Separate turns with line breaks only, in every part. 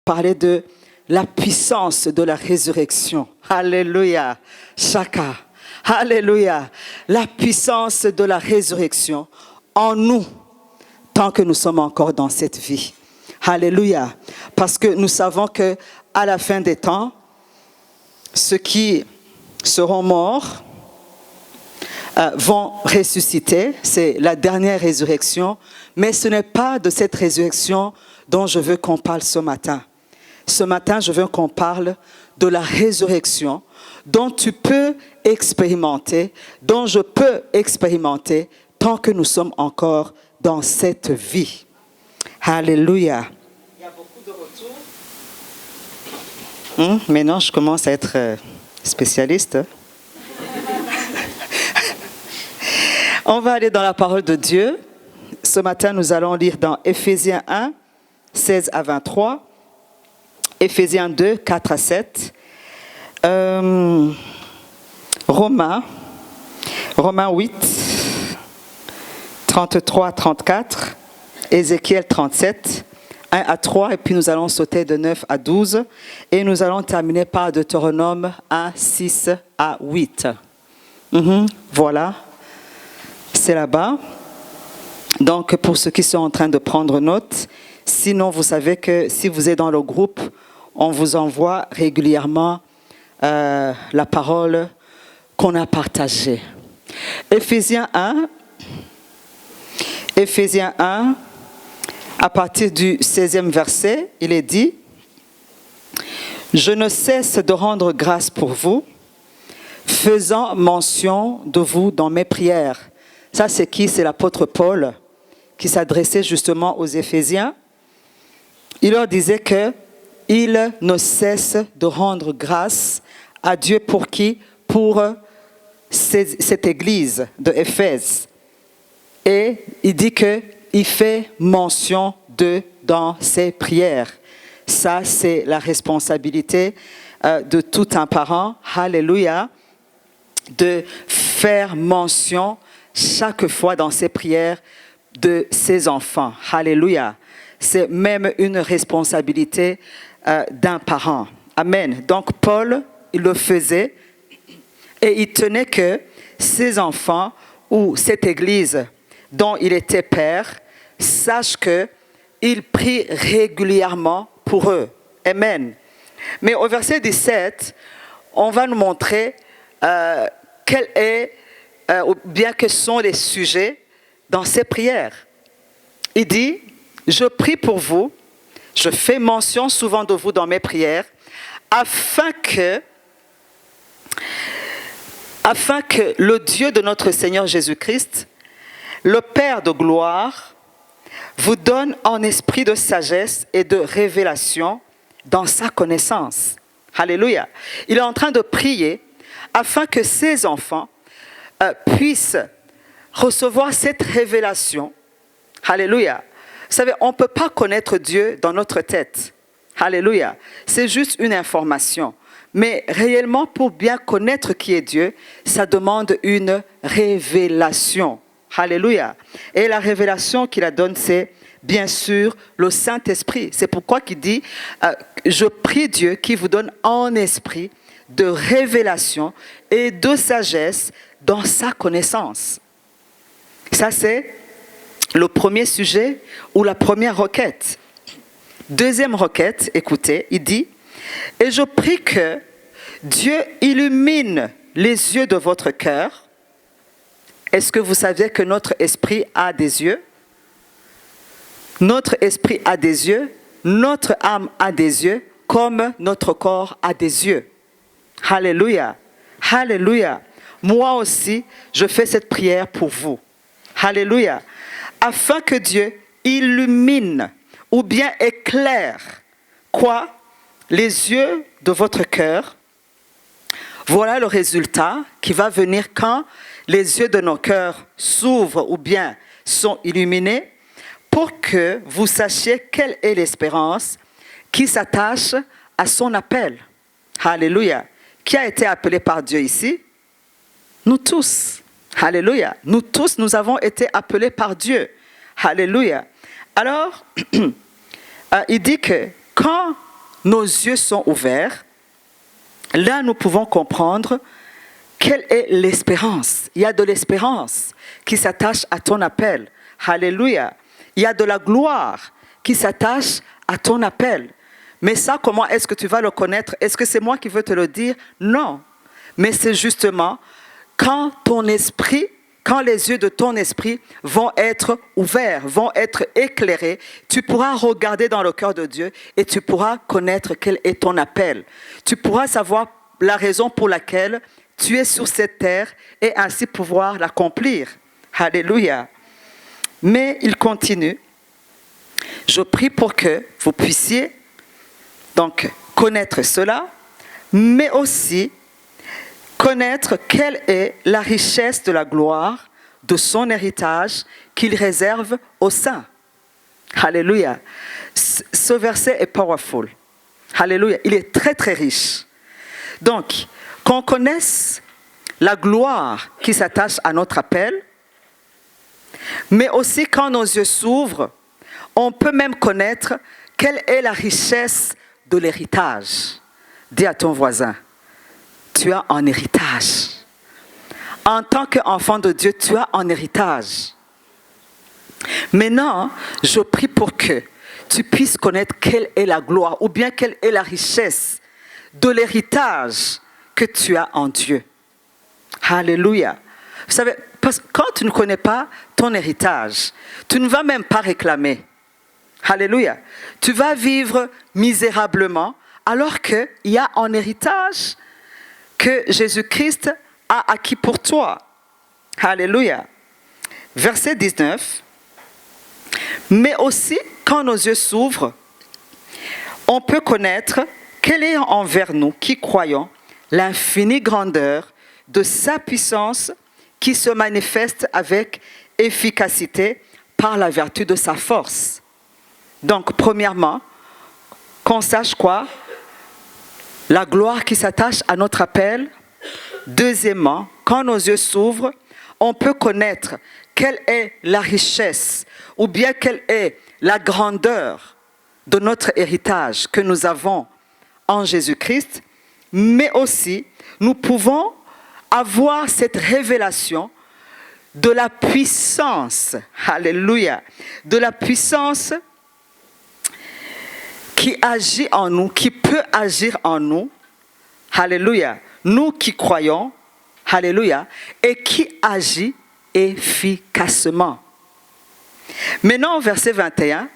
parler de la puissance de la résurrection. Alléluia. Chaka. Alléluia. La puissance de la résurrection en nous, tant que nous sommes encore dans cette vie. Alléluia. Parce que nous savons que à la fin des temps, ceux qui seront morts vont ressusciter. C'est la dernière résurrection. Mais ce n'est pas de cette résurrection dont je veux qu'on parle ce matin. Ce matin, je veux qu'on parle de la résurrection dont tu peux expérimenter, dont je peux expérimenter tant que nous sommes encore dans cette vie. Alléluia. Il y a beaucoup de retours. Maintenant, je commence à être spécialiste. On va aller dans la parole de Dieu. Ce matin, nous allons lire dans Éphésiens 1, 16 à 23, Éphésiens 2, 4 à 7, Romains 8, 33 à 34, Ézéchiel 37, 1 à 3, et puis nous allons sauter de 9 à 12, et nous allons terminer par Deutéronome 1, 6 à 8. Voilà, c'est là-bas. Donc, pour ceux qui sont en train de prendre note, sinon, vous savez que si vous êtes dans le groupe, on vous envoie régulièrement la parole qu'on a partagée. Éphésiens 1, à partir du 16e verset, il est dit « Je ne cesse de rendre grâce pour vous, faisant mention de vous dans mes prières. » Ça, c'est qui? C'est l'apôtre Paul qui s'adressait justement aux Éphésiens. Il leur disait qu'il ne cesse de rendre grâce à Dieu pour qui? Pour cette église de Éphèse. Et il dit qu'il fait mention d'eux dans ses prières. Ça, c'est la responsabilité de tout un parent. Alléluia. De faire mention chaque fois dans ses prières de ses enfants. Alléluia. C'est même une responsabilité d'un parent. Amen. Donc Paul, il le faisait et il tenait que ses enfants ou cette église dont il était père sachent qu'il prie régulièrement pour eux. Amen. Mais au verset 17, on va nous montrer quel est ou bien quels sont les sujets dans ses prières. Il dit, je prie pour vous, je fais mention souvent de vous dans mes prières, afin que le Dieu de notre Seigneur Jésus-Christ, le Père de gloire, vous donne en esprit de sagesse et de révélation dans sa connaissance. Alléluia. Il est en train de prier afin que ses enfants puissent recevoir cette révélation. Alléluia. Vous savez, on ne peut pas connaître Dieu dans notre tête. Alléluia. C'est juste une information. Mais réellement, pour bien connaître qui est Dieu, ça demande une révélation. Alléluia. Et la révélation qu'il a donne, c'est bien sûr le Saint-Esprit. C'est pourquoi il dit, je prie Dieu qui vous donne en esprit de révélation et de sagesse dans sa connaissance. Ça, c'est le premier sujet ou la première requête. Deuxième requête, écoutez, il dit, « Et je prie que Dieu illumine les yeux de votre cœur. » Est-ce que vous savez que notre esprit a des yeux? Notre esprit a des yeux, notre âme a des yeux, comme notre corps a des yeux. Alléluia. Alléluia. Moi aussi, je fais cette prière pour vous. Alléluia. Afin que Dieu illumine ou bien éclaire quoi? Les yeux de votre cœur. Voilà le résultat qui va venir quand les yeux de nos cœurs s'ouvrent ou bien sont illuminés pour que vous sachiez quelle est l'espérance qui s'attache à son appel. Alléluia. Qui a été appelé par Dieu ici? Nous tous. Alléluia. Nous tous, nous avons été appelés par Dieu. Alléluia. Alors, il dit que quand nos yeux sont ouverts, là nous pouvons comprendre quelle est l'espérance. Il y a de l'espérance qui s'attache à ton appel. Alléluia. Il y a de la gloire qui s'attache à ton appel. Mais ça, comment est-ce que tu vas le connaître? Est-ce que c'est moi qui veux te le dire? Non. Mais c'est justement quand ton esprit, quand les yeux de ton esprit vont être ouverts, vont être éclairés, tu pourras regarder dans le cœur de Dieu et tu pourras connaître quel est ton appel. Tu pourras savoir la raison pour laquelle tu es sur cette terre et ainsi pouvoir l'accomplir. Alléluia. Mais il continue. Je prie pour que vous puissiez donc connaître cela, mais aussi connaître quelle est la richesse de la gloire de son héritage qu'il réserve aux saints. Alléluia. Ce verset est powerful. Alléluia. Il est très très riche. Donc, qu'on connaisse la gloire qui s'attache à notre appel, mais aussi quand nos yeux s'ouvrent, on peut même connaître quelle est la richesse de l'héritage. Dis à ton voisin, tu as un héritage. En tant qu'enfant de Dieu, tu as un héritage. Maintenant, je prie pour que tu puisses connaître quelle est la gloire ou bien quelle est la richesse de l'héritage que tu as en Dieu. Alléluia. Vous savez, parce que quand tu ne connais pas ton héritage, tu ne vas même pas réclamer. Alléluia. Tu vas vivre misérablement alors qu'il y a un héritage que Jésus-Christ a acquis pour toi. Alléluia. Verset 19. Mais aussi, quand nos yeux s'ouvrent, on peut connaître quelle est envers nous qui croyons l'infinie grandeur de sa puissance qui se manifeste avec efficacité par la vertu de sa force. Donc, premièrement, qu'on sache quoi? La gloire qui s'attache à notre appel. Deuxièmement, quand nos yeux s'ouvrent, on peut connaître quelle est la richesse ou bien quelle est la grandeur de notre héritage que nous avons en Jésus-Christ, mais aussi nous pouvons avoir cette révélation de la puissance, alléluia, de la puissance qui agit en nous, qui peut agir en nous, alléluia, nous qui croyons, alléluia, et qui agit efficacement. Maintenant, au verset 21,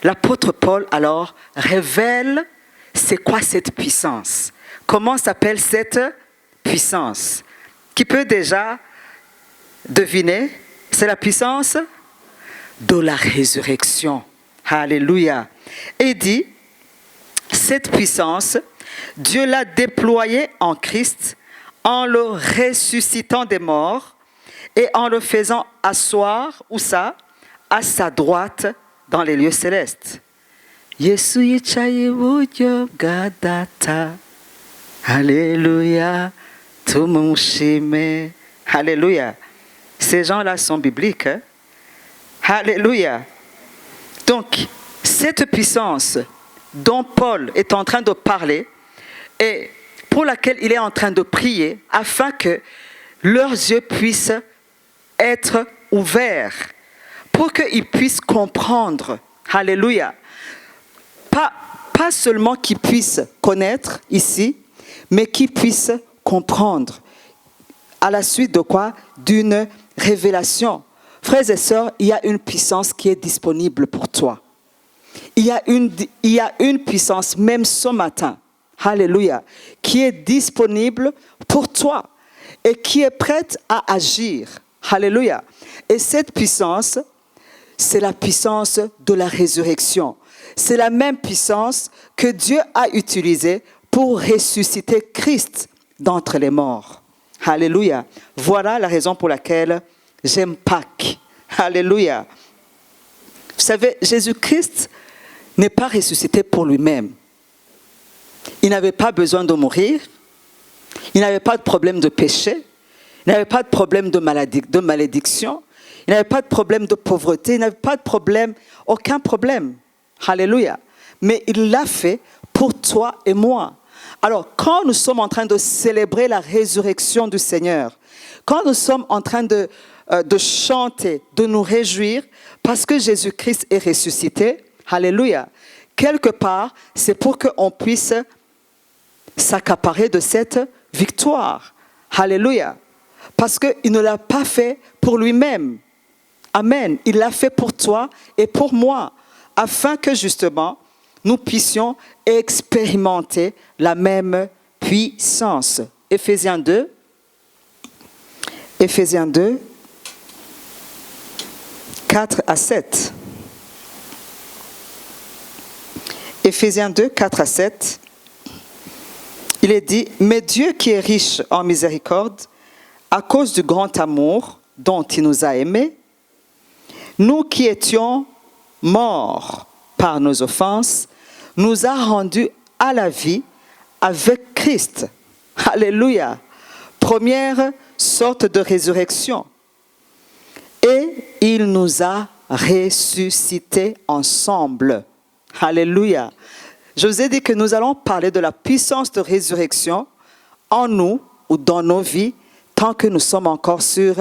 l'apôtre Paul alors révèle c'est quoi cette puissance. Comment s'appelle cette puissance? Qui peut déjà deviner? C'est la puissance de la résurrection. Alléluia. Et dit, cette puissance, Dieu l'a déployée en Christ en le ressuscitant des morts et en le faisant asseoir, où ça? À sa droite dans les lieux célestes. Yesu yicaye iburyo bwa data. Alléluia. Tumushime. Alléluia. Ces gens-là sont bibliques. Hein? Alléluia. Donc, cette puissance dont Paul est en train de parler et pour laquelle il est en train de prier afin que leurs yeux puissent être ouverts, pour qu'ils puissent comprendre. Alléluia. Pas seulement qu'ils puissent connaître ici, mais qu'ils puissent comprendre. À la suite de quoi? D'une révélation. Frères et sœurs, il y a une puissance qui est disponible pour toi. Il y a une puissance, même ce matin, alléluia, qui est disponible pour toi et qui est prête à agir. Alléluia. Et cette puissance, c'est la puissance de la résurrection. C'est la même puissance que Dieu a utilisée pour ressusciter Christ d'entre les morts. Alléluia. Voilà la raison pour laquelle j'aime Pâques. Alléluia. Vous savez, Jésus-Christ n'est pas ressuscité pour lui-même. Il n'avait pas besoin de mourir. Il n'avait pas de problème de péché. Il n'avait pas de problème de malédiction. Il n'avait pas de problème de pauvreté. Il n'avait pas de problème, aucun problème. Alléluia. Mais il l'a fait pour toi et moi. Alors, quand nous sommes en train de célébrer la résurrection du Seigneur, quand nous sommes en train de chanter, de nous réjouir, parce que Jésus-Christ est ressuscité, alléluia, quelque part, c'est pour qu'on puisse s'accaparer de cette victoire. Alléluia. Parce qu'il ne l'a pas fait pour lui-même. Amen. Il l'a fait pour toi et pour moi, afin que justement, nous puissions expérimenter la même puissance. Éphésiens 2, 4 à 7. Éphésiens 2, 4 à 7. Il est dit, « Mais Dieu qui est riche en miséricorde, à cause du grand amour dont il nous a aimés, nous qui étions morts par nos offenses, nous a rendus à la vie avec Christ. » Alléluia. Première sorte de résurrection. Et il nous a ressuscités ensemble. Alléluia. Je vous ai dit que nous allons parler de la puissance de résurrection en nous ou dans nos vies tant que nous sommes encore sur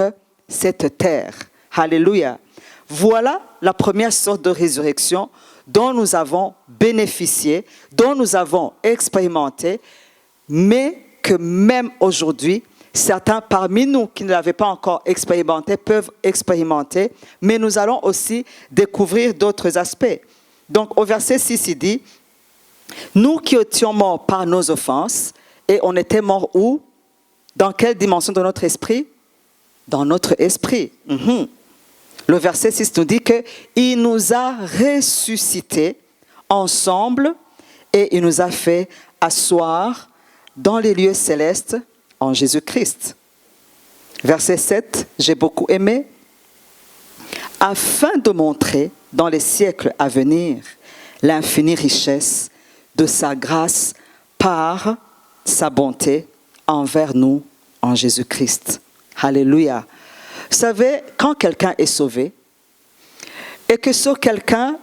cette terre. Alléluia. Voilà la première sorte de résurrection dont nous avons bénéficié, dont nous avons expérimenté, mais que même aujourd'hui, certains parmi nous qui ne l'avaient pas encore expérimenté peuvent expérimenter, mais nous allons aussi découvrir d'autres aspects. Donc au verset 6, il dit, « Nous qui étions morts par nos offenses, et on était morts où? Dans quelle dimension de notre esprit? Dans notre esprit. Le verset 6 nous dit qu'il nous a ressuscités ensemble et il nous a fait asseoir dans les lieux célestes en Jésus-Christ. Verset 7, j'ai beaucoup aimé. Afin de montrer dans les siècles à venir l'infinie richesse de sa grâce par sa bonté envers nous en Jésus-Christ. Alléluia. Vous savez, quand quelqu'un est sauvé et que ce quelqu'un,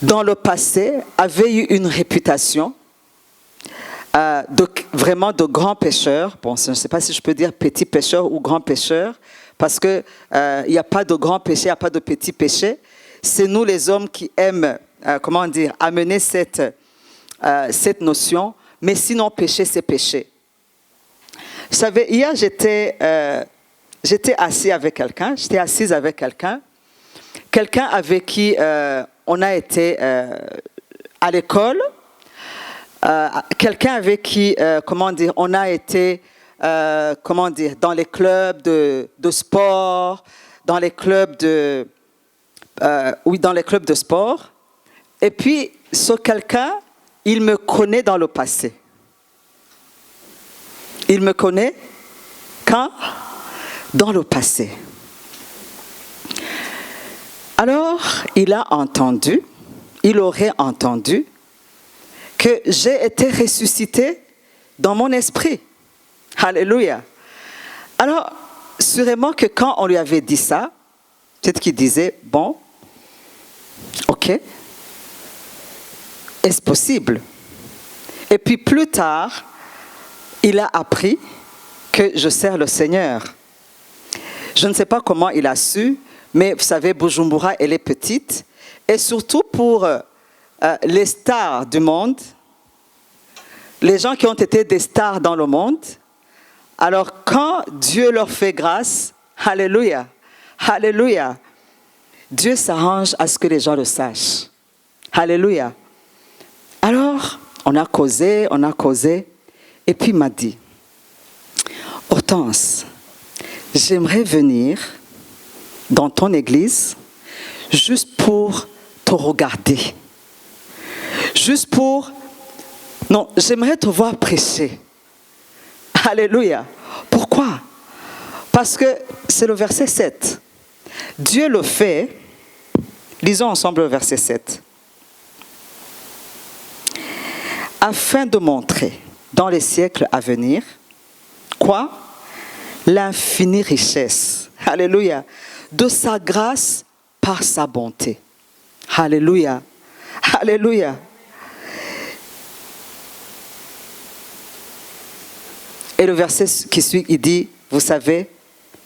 dans le passé, avait eu une réputation vraiment de grand pécheur, bon, je ne sais pas si je peux dire petit pécheur ou grand pécheur, parce qu'il n'y a pas de grand péché, il n'y a pas de petit péché. C'est nous les hommes qui aiment, amener cette notion, mais sinon péché, c'est péché. Vous savez, hier, j'étais assise avec quelqu'un, quelqu'un avec qui on a été à l'école, quelqu'un avec qui, on a été, dans les clubs de sport, dans les clubs de sport. Et puis, ce quelqu'un, il me connaît dans le passé. Il me connaît quand? Dans le passé. Alors, il aurait entendu que j'ai été ressuscité dans mon esprit. Alléluia. Alors, sûrement que quand on lui avait dit ça, peut-être qu'il disait, bon, ok, est-ce possible? Et puis plus tard, il a appris que je sers le Seigneur. Je ne sais pas comment il a su, mais vous savez, Bujumbura, elle est petite. Et surtout pour les stars du monde, les gens qui ont été des stars dans le monde, alors quand Dieu leur fait grâce, alléluia, alléluia, Dieu s'arrange à ce que les gens le sachent. Alléluia. Alors, on a causé, et puis il m'a dit, Hortense, j'aimerais venir dans ton église juste pour te regarder. Non, j'aimerais te voir prêcher. Alléluia. Pourquoi? Parce que c'est le verset 7. Dieu le fait. Lisons ensemble le verset 7. Afin de montrer dans les siècles à venir, quoi? L'infinie richesse. Alléluia. De sa grâce par sa bonté. Alléluia. Alléluia. le verset qui suit, il dit, vous savez,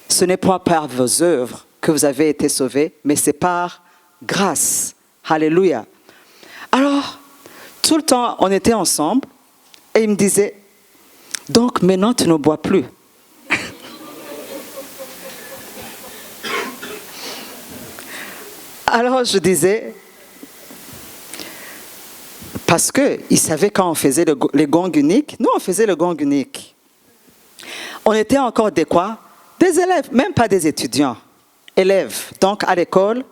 ce n'est pas par vos œuvres que vous avez été sauvés, mais c'est par grâce. Alléluia. Alors, tout le temps, on était ensemble et il me disait, donc maintenant tu ne bois plus. Alors je disais, parce qu'il savait quand on faisait les gongs uniques, nous on faisait le gong unique. On était encore des quoi? Des élèves, même pas des étudiants. Élèves, donc à l'école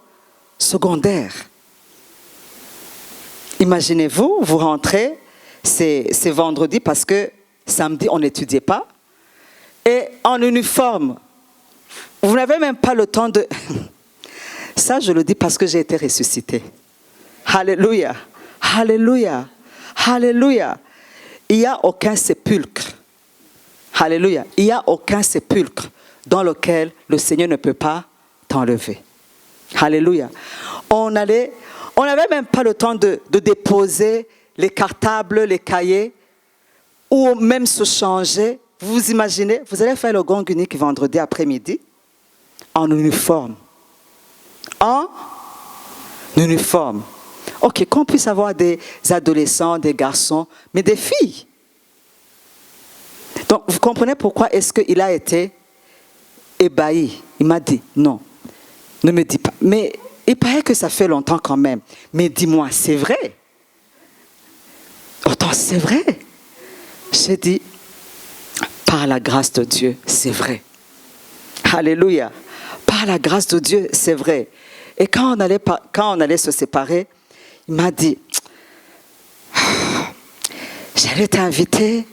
secondaire. Imaginez-vous, vous rentrez, c'est vendredi parce que samedi on n'étudiait pas, et en uniforme, vous n'avez même pas le temps de... Ça, je le dis parce que j'ai été ressuscité. Alléluia, alléluia, alléluia. Il n'y a aucun sépulcre. Alléluia. Il n'y a aucun sépulcre dans lequel le Seigneur ne peut pas t'enlever. Alléluia. On n'avait même pas le temps de déposer les cartables, les cahiers, ou même se changer. Vous vous imaginez, vous allez faire le gong unique vendredi après-midi en uniforme. En uniforme. Ok, qu'on puisse avoir des adolescents, des garçons, mais des filles. Donc, vous comprenez pourquoi est-ce qu'il a été ébahi. Il m'a dit, non, ne me dis pas. Mais il paraît que ça fait longtemps quand même. Mais dis-moi, c'est vrai? Autant c'est vrai. J'ai dit, par la grâce de Dieu, c'est vrai. Alléluia. Par la grâce de Dieu, c'est vrai. Et quand on allait se séparer, il m'a dit, j'allais t'inviter.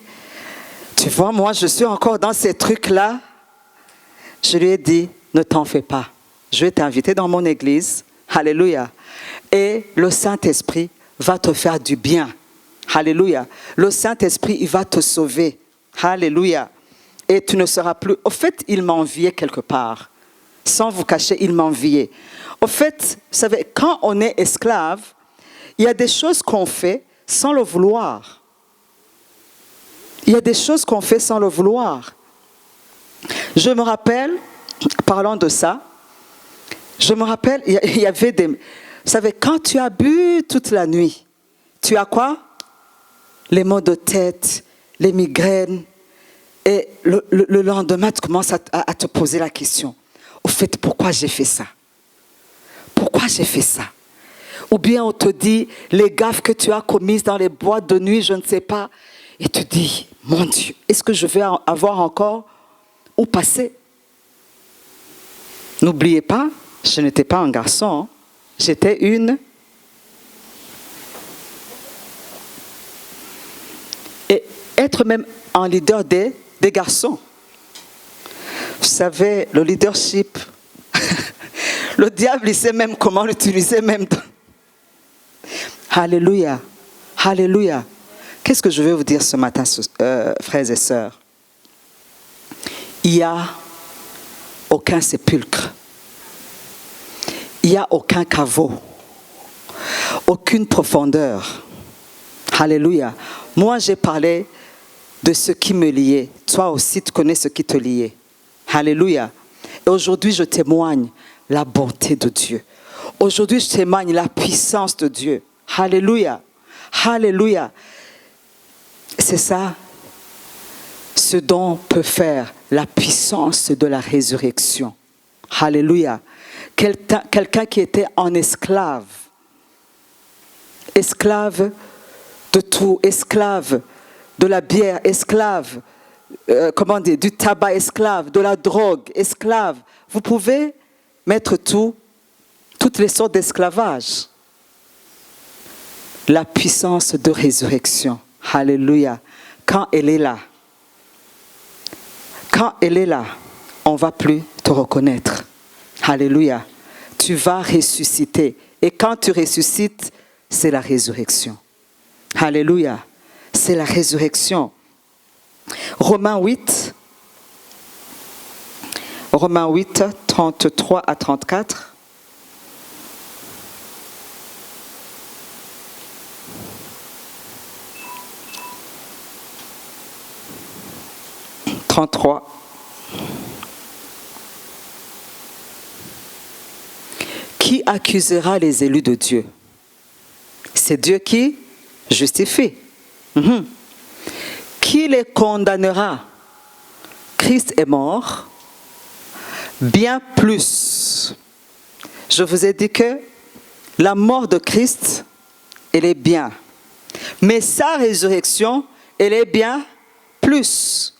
Tu vois, moi, je suis encore dans ces trucs-là. Je lui ai dit, ne t'en fais pas. Je vais t'inviter dans mon église. Alléluia. Et le Saint-Esprit va te faire du bien. Alléluia. Le Saint-Esprit, il va te sauver. Alléluia. Et tu ne seras plus... Au fait, il m'enviait quelque part. Sans vous cacher, il m'enviait. Au fait, vous savez, quand on est esclave, il y a des choses qu'on fait sans le vouloir. Il y a des choses qu'on fait sans le vouloir. Je me rappelle, parlant de ça, je me rappelle, il y avait des... Vous savez, quand tu as bu toute la nuit, tu as quoi? Les maux de tête, les migraines. Et le lendemain, tu commences à te poser la question. Au fait, pourquoi j'ai fait ça? Pourquoi j'ai fait ça? Ou bien on te dit, les gaffes que tu as commises dans les boîtes de nuit, je ne sais pas. Et tu dis, mon Dieu, est-ce que je vais avoir encore où passer? N'oubliez pas, je n'étais pas un garçon, hein. J'étais une. Et être même un leader des garçons. Vous savez, le leadership, le diable, il sait même comment l'utiliser même. Alléluia, alléluia. Qu'est-ce que je vais vous dire ce matin, frères et sœurs? Il n'y a aucun sépulcre. Il n'y a aucun caveau. Aucune profondeur. Alléluia. Moi, j'ai parlé de ce qui me liait. Toi aussi, tu connais ce qui te liait. Alléluia. Et aujourd'hui, je témoigne la bonté de Dieu. Aujourd'hui, je témoigne la puissance de Dieu. Alléluia. Alléluia. C'est ça, ce dont peut faire la puissance de la résurrection. Alléluia. Quelqu'un qui était en esclave. Esclave de tout. Esclave de la bière. Esclave, du tabac. Esclave de la drogue. Esclave. Vous pouvez mettre toutes les sortes d'esclavage. La puissance de résurrection. Alléluia. Quand elle est là, on ne va plus te reconnaître. Alléluia. Tu vas ressusciter. Et quand tu ressuscites, c'est la résurrection. Alléluia. C'est la résurrection. Romains 8, 33 à 34. 33. Qui accusera les élus de Dieu? C'est Dieu qui justifie. Qui les condamnera? Christ est mort. Bien plus. Je vous ai dit que la mort de Christ, elle est bien. Mais sa résurrection, elle est bien plus.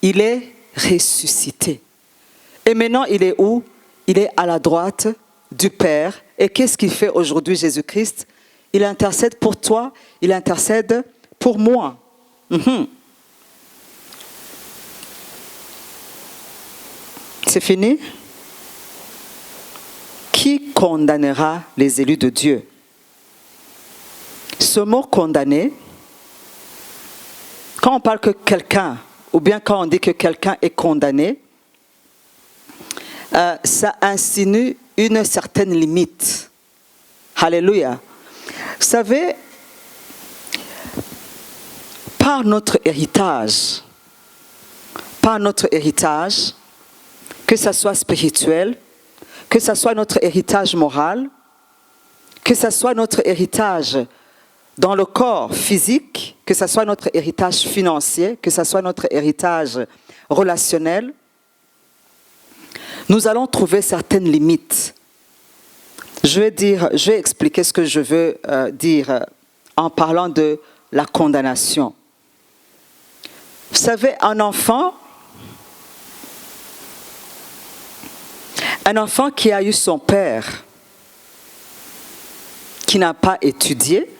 Il est ressuscité. Et maintenant, il est où? Il est à la droite du Père. Et qu'est-ce qu'il fait aujourd'hui, Jésus-Christ? Il intercède pour toi, il intercède pour moi. C'est fini? Qui condamnera les élus de Dieu? Ce mot condamner, quand on parle que quelqu'un, ou bien quand on dit que quelqu'un est condamné, ça insinue une certaine limite. Alléluia. Vous savez, par notre héritage, que ce soit spirituel, que ce soit notre héritage moral, que ce soit notre héritage dans le corps physique, que ce soit notre héritage financier, que ce soit notre héritage relationnel, nous allons trouver certaines limites. Je vais expliquer ce que je veux dire en parlant de la condamnation. Vous savez, un enfant qui a eu son père qui n'a pas étudié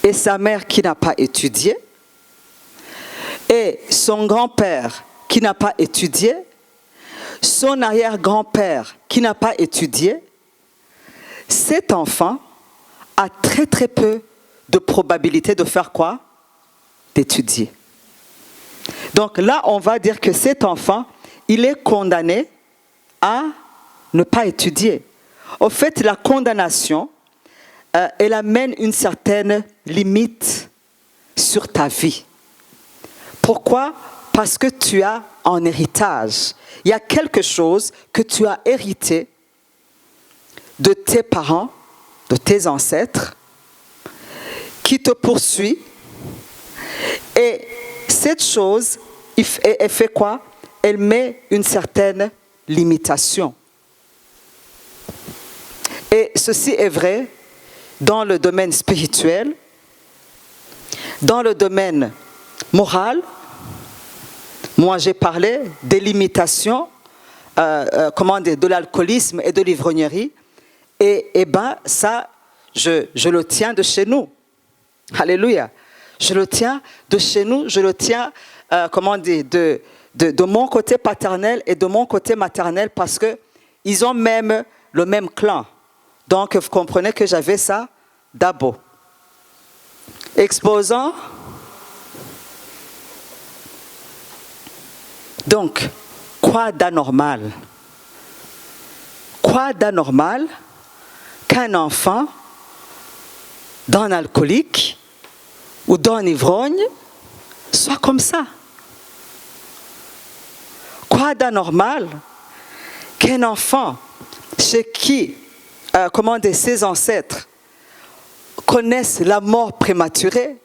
et sa mère qui n'a pas étudié et son grand-père qui n'a pas étudié, son arrière-grand-père qui n'a pas étudié, cet enfant a très très peu de probabilité de faire quoi? D'étudier. Donc là, on va dire que cet enfant, il est condamné à ne pas étudier. Au fait, la condamnation, elle amène une certaine limite sur ta vie. Pourquoi? Parce que tu as en héritage. Il y a quelque chose que tu as hérité de tes parents, de tes ancêtres, qui te poursuit. Et cette chose, elle fait quoi? Elle met une certaine limitation. Et ceci est vrai dans le domaine spirituel, dans le domaine moral. Moi, j'ai parlé des limitations de l'alcoolisme et de l'ivrognerie. Et bien, ça, je le tiens de chez nous. Alléluia. Je le tiens de chez nous, je le tiens, de mon côté paternel et de mon côté maternel parce qu'ils ont même le même clan. Donc, vous comprenez que j'avais ça d'abo. Exposant. Donc, quoi d'anormal? Quoi d'anormal qu'un enfant d'un alcoolique ou d'un ivrogne soit comme ça? Quoi d'anormal qu'un enfant chez qui, ses ancêtres connaissent la mort prématurée,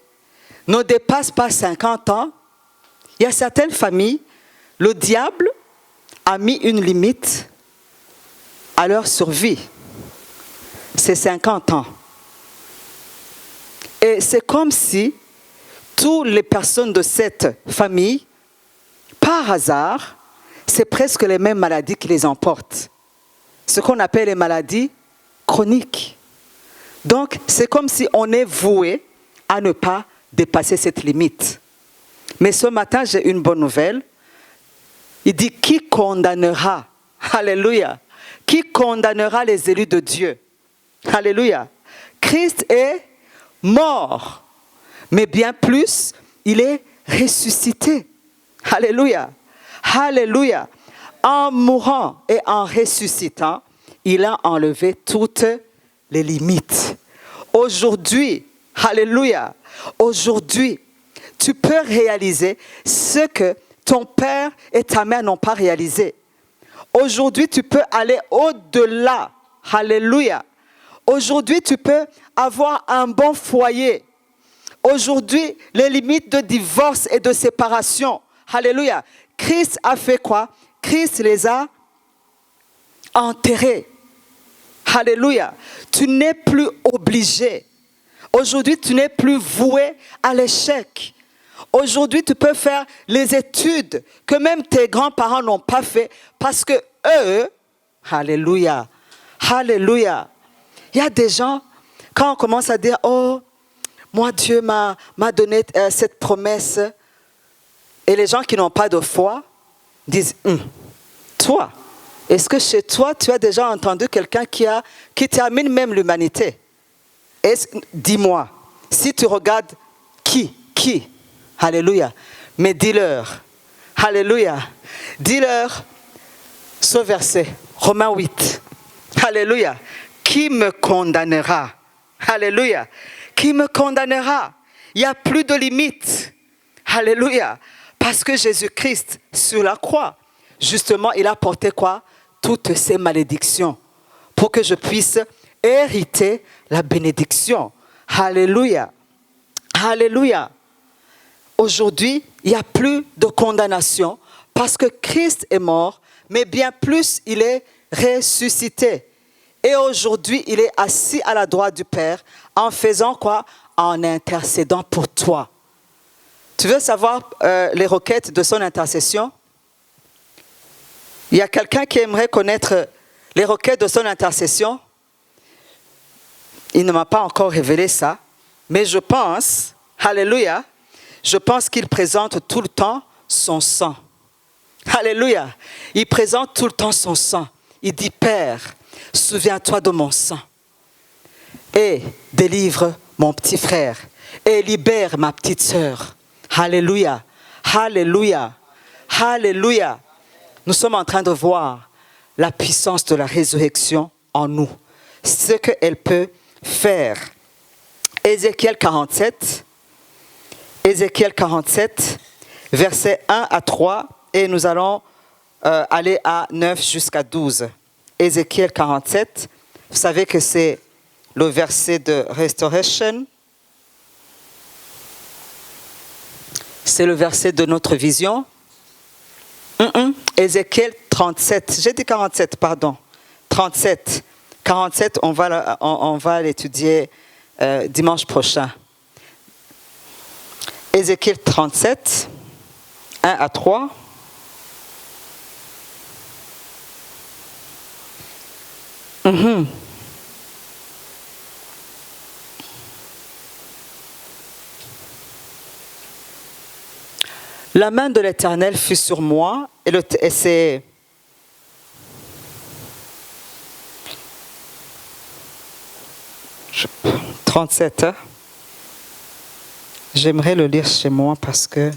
ne dépasse pas 50 ans? Il y a certaines familles, le diable a mis une limite à leur survie. C'est 50 ans. Et c'est comme si toutes les personnes de cette famille, par hasard, c'est presque les mêmes maladies qui les emportent. Ce qu'on appelle les maladies chroniques. Donc, c'est comme si on est voué à ne pas dépasser cette limite. Mais ce matin, j'ai une bonne nouvelle. Il dit, qui condamnera? Alléluia. Qui condamnera les élus de Dieu? Alléluia. Christ est mort, mais bien plus, il est ressuscité. Alléluia. Alléluia. En mourant et en ressuscitant, il a enlevé toutes les limites. Aujourd'hui, alléluia, aujourd'hui, tu peux réaliser ce que ton père et ta mère n'ont pas réalisé. Aujourd'hui, tu peux aller au-delà. Alléluia. Aujourd'hui, tu peux avoir un bon foyer. Aujourd'hui, les limites de divorce et de séparation. Alléluia. Christ a fait quoi? Christ les a enterrés. Alléluia. Tu n'es plus obligé. Aujourd'hui, tu n'es plus voué à l'échec. Aujourd'hui, tu peux faire les études que même tes grands-parents n'ont pas fait parce que eux, alléluia, alléluia. Il y a des gens, quand on commence à dire, oh, moi Dieu m'a donné cette promesse, et les gens qui n'ont pas de foi disent, toi, est-ce que chez toi, tu as déjà entendu quelqu'un qui termine même l'humanité? Dis-moi, si tu regardes qui? Alléluia. Mais dis-leur, alléluia, dis-leur ce verset, Romains 8. Alléluia. Qui me condamnera? Alléluia. Qui me condamnera? Il n'y a plus de limite. Alléluia. Parce que Jésus-Christ, sur la croix, justement, il a porté quoi? Toutes ces malédictions pour que je puisse hériter la bénédiction. Alléluia. Alléluia. Aujourd'hui, il n'y a plus de condamnation parce que Christ est mort, mais bien plus, il est ressuscité. Et aujourd'hui, il est assis à la droite du Père en faisant quoi? En intercédant pour toi. Tu veux savoir les requêtes de son intercession? Il y a quelqu'un qui aimerait connaître les requêtes de son intercession? Il ne m'a pas encore révélé ça, mais je pense, alléluia, je pense qu'il présente tout le temps son sang. Alléluia. Il présente tout le temps son sang. Il dit, Père, souviens-toi de mon sang. Et délivre mon petit frère. Et libère ma petite sœur. Alléluia. Alléluia. Alléluia. Nous sommes en train de voir la puissance de la résurrection en nous. Ce qu'elle peut faire. Ézéchiel 47. Ézéchiel 47, versets 1 à 3, et nous allons aller à 9 jusqu'à 12. Ézéchiel 47, vous savez que c'est le verset de Restoration. C'est le verset de notre vision. Ézéchiel 37, j'ai dit 47, pardon. 37, 47, on va l'étudier dimanche prochain. Ézéchiel 37, 1 à 3. La main de l'Éternel fut sur moi, et c'est... « 37, hein? J'aimerais le lire chez moi parce que...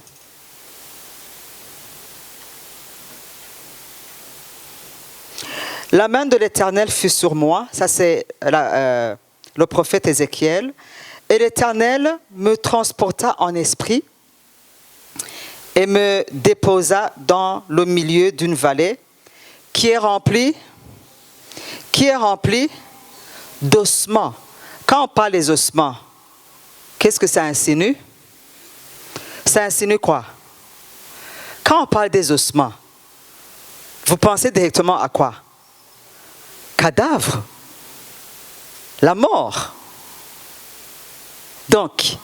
La main de l'Éternel fut sur moi, ça c'est le prophète Ézéchiel, et l'Éternel me transporta en esprit et me déposa dans le milieu d'une vallée qui est remplie d'ossements. Quand on parle des ossements, qu'est-ce que ça insinue? Ça insinue quoi? Quand on parle des ossements, vous pensez directement à quoi? Cadavre, la mort. Donc,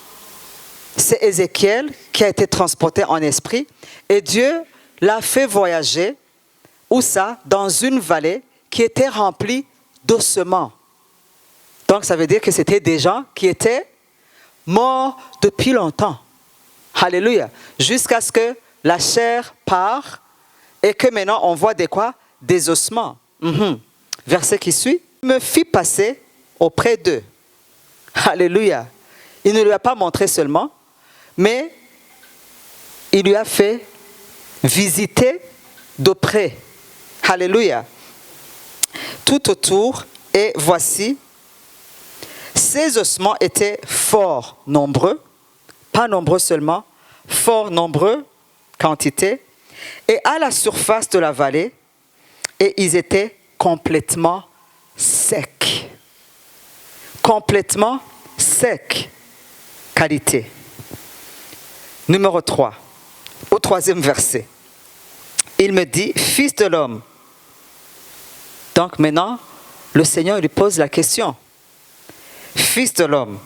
c'est Ézéchiel qui a été transporté en esprit et Dieu l'a fait voyager, où ça? Dans une vallée qui était remplie d'ossements. Donc, ça veut dire que c'était des gens qui étaient morts depuis longtemps. Alléluia. Jusqu'à ce que la chair part et que maintenant on voit des quoi? Des ossements. Verset qui suit. Il me fit passer auprès d'eux. Alléluia. Il ne lui a pas montré seulement, mais il lui a fait visiter de près. Alléluia. Tout autour, et voici, ces ossements étaient fort nombreux, pas nombreux seulement, fort nombreux, quantité, et à la surface de la vallée, et ils étaient complètement secs. Complètement secs. Qualité. Numéro 3, au 3e verset. Il me dit, fils de l'homme. Donc maintenant, le Seigneur lui pose la question. Fils de l'homme,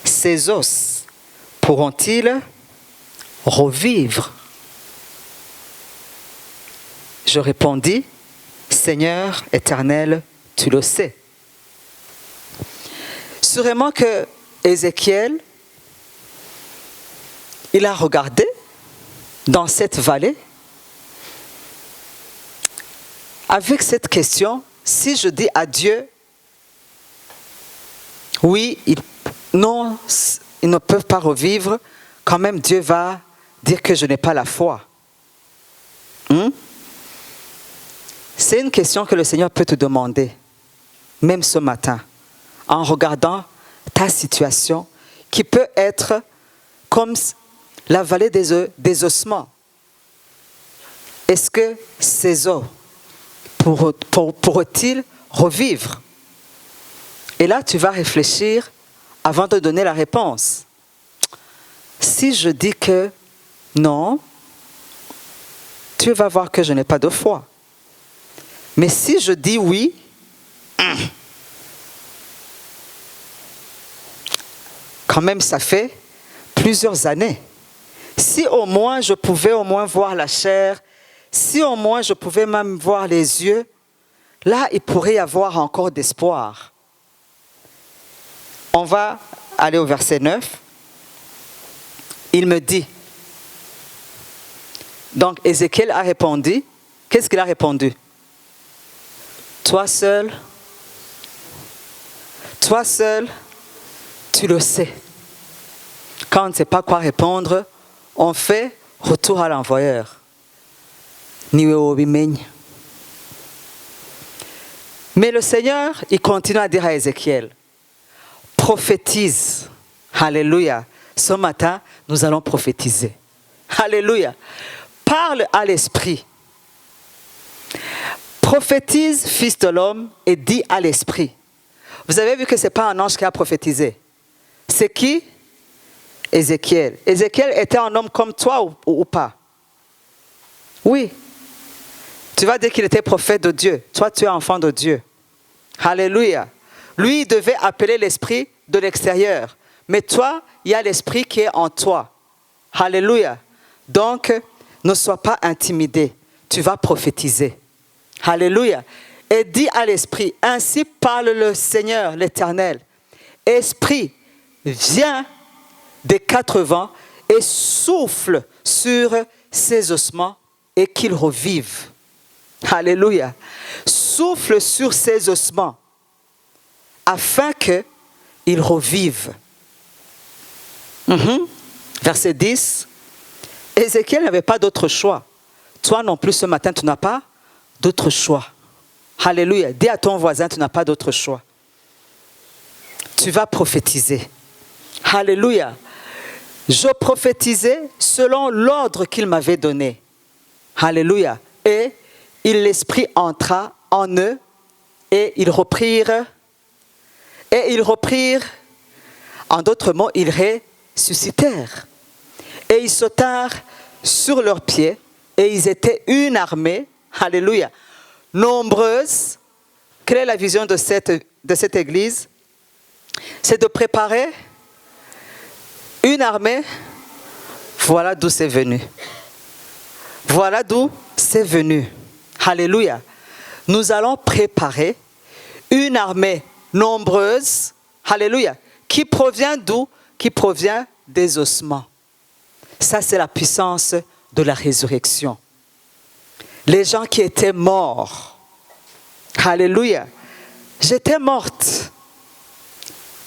ces os pourront-ils revivre? Je répondis, Seigneur éternel, tu le sais. Sûrement que Ézéchiel, il a regardé dans cette vallée avec cette question, si je dis à Dieu, oui, non, ils ne peuvent pas revivre, quand même Dieu va dire que je n'ai pas la foi. C'est une question que le Seigneur peut te demander, même ce matin, en regardant ta situation, qui peut être comme la vallée des ossements. Est-ce que ces os pourraient-ils revivre? Et là, tu vas réfléchir avant de donner la réponse. Si je dis que non, tu vas voir que je n'ai pas de foi. Mais si je dis oui, quand même ça fait plusieurs années. Si au moins je pouvais au moins voir la chair, si au moins je pouvais même voir les yeux, là il pourrait y avoir encore d'espoir. On va aller au verset 9. Il me dit, donc Ézéchiel a répondu, qu'est-ce qu'il a répondu? Toi seul, tu le sais. Quand on ne sait pas quoi répondre, on fait retour à l'envoyeur. Mais le Seigneur, il continue à dire à Ézéchiel, prophétise. Alléluia. Ce matin, nous allons prophétiser. Alléluia. Parle à l'esprit. Prophétise, fils de l'homme, et dis à l'esprit. Vous avez vu que ce n'est pas un ange qui a prophétisé. C'est qui? Ézéchiel. Ézéchiel était un homme comme toi ou pas? Oui. Tu vas dire qu'il était prophète de Dieu. Toi, tu es enfant de Dieu. Alléluia. Lui, il devait appeler l'esprit de l'extérieur. Mais toi, il y a l'esprit qui est en toi. Alléluia. Donc, ne sois pas intimidé. Tu vas prophétiser. Alléluia. Et dis à l'esprit, ainsi parle le Seigneur, l'Éternel. Esprit, viens des 4 vents et souffle sur ces ossements et qu'ils revivent. Alléluia. Souffle sur ces ossements afin qu'ils revivent. Verset 10. Ézéchiel n'avait pas d'autre choix. Toi non plus ce matin, tu n'as pas d'autre choix. Alléluia. Dis à ton voisin, tu n'as pas d'autre choix. Tu vas prophétiser. Alléluia. Je prophétisais selon l'ordre qu'il m'avait donné. Alléluia. Et l'esprit entra en eux et ils reprirent. En d'autres mots, ils ressuscitèrent. Et ils sautèrent sur leurs pieds et ils étaient une armée. Alléluia. Nombreuse. Quelle est la vision de cette église? C'est de préparer une armée. Voilà d'où c'est venu. Voilà d'où c'est venu. Alléluia. Nous allons préparer une armée nombreuse. Alléluia. Qui provient d'où? Qui provient des ossements. Ça, c'est la puissance de la résurrection. Les gens qui étaient morts. Alléluia. J'étais morte.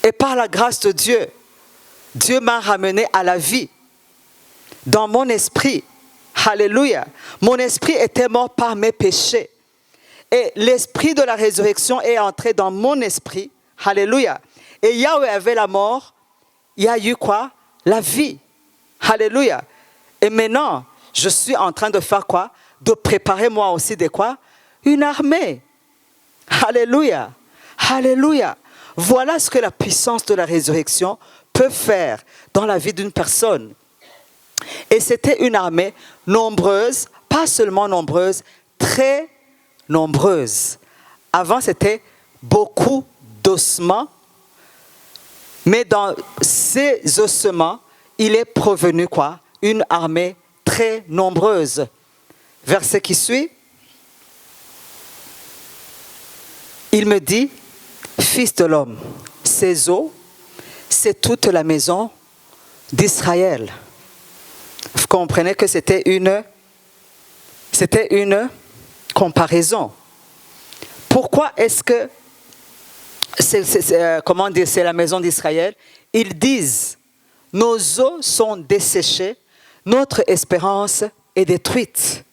Et par la grâce de Dieu, Dieu m'a ramené à la vie. Dans mon esprit. Alléluia. Mon esprit était mort par mes péchés. Et l'esprit de la résurrection est entré dans mon esprit. Alléluia. Et là où il y avait la mort, il y a eu quoi? La vie. Alléluia. Et maintenant, je suis en train de faire quoi? De préparer moi aussi de quoi? Une armée. Alléluia. Alléluia. Voilà ce que la puissance de la résurrection peut faire dans la vie d'une personne. Et c'était une armée nombreuse, pas seulement nombreuse, très nombreuse. Avant, c'était beaucoup d'ossements, mais dans ces ossements, il est provenu quoi? Une armée très nombreuse. Verset qui suit. Il me dit, fils de l'homme, ces os, c'est toute la maison d'Israël. Vous comprenez que c'était une comparaison. Pourquoi est-ce que c'est la maison d'Israël? Ils disent, nos os sont desséchés, notre espérance est détruite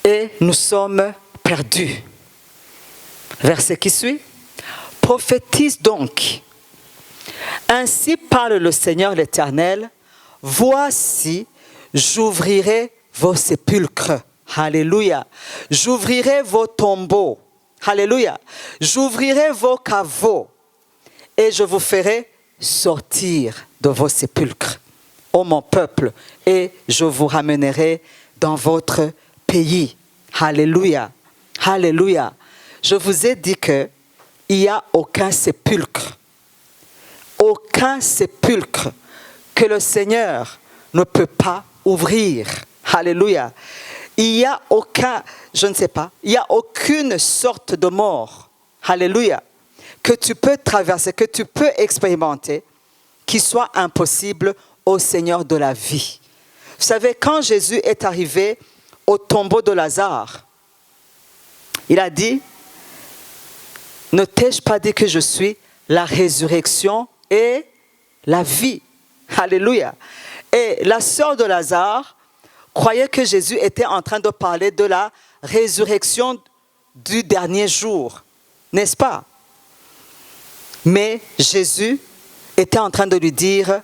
et nous sommes perdus. Verset qui suit. Prophétise donc. Ainsi parle le Seigneur l'Éternel. Voici, j'ouvrirai vos sépulcres. Alléluia. J'ouvrirai vos tombeaux. Alléluia. J'ouvrirai vos caveaux et je vous ferai sortir de vos sépulcres, ô mon peuple, et je vous ramènerai dans votre pays. Alléluia. Alléluia. Je vous ai dit qu'il n'y a aucun sépulcre que le Seigneur ne peut pas ouvrir. Alléluia. Il n'y a il n'y a aucune sorte de mort. Alléluia. Que tu peux traverser, que tu peux expérimenter, qui soit impossible au Seigneur de la vie. Vous savez, quand Jésus est arrivé au tombeau de Lazare, il a dit, ne t'ai-je pas dit que je suis la résurrection et la vie? Alléluia. Et la sœur de Lazare croyait que Jésus était en train de parler de la résurrection du dernier jour, n'est-ce pas? Mais Jésus était en train de lui dire,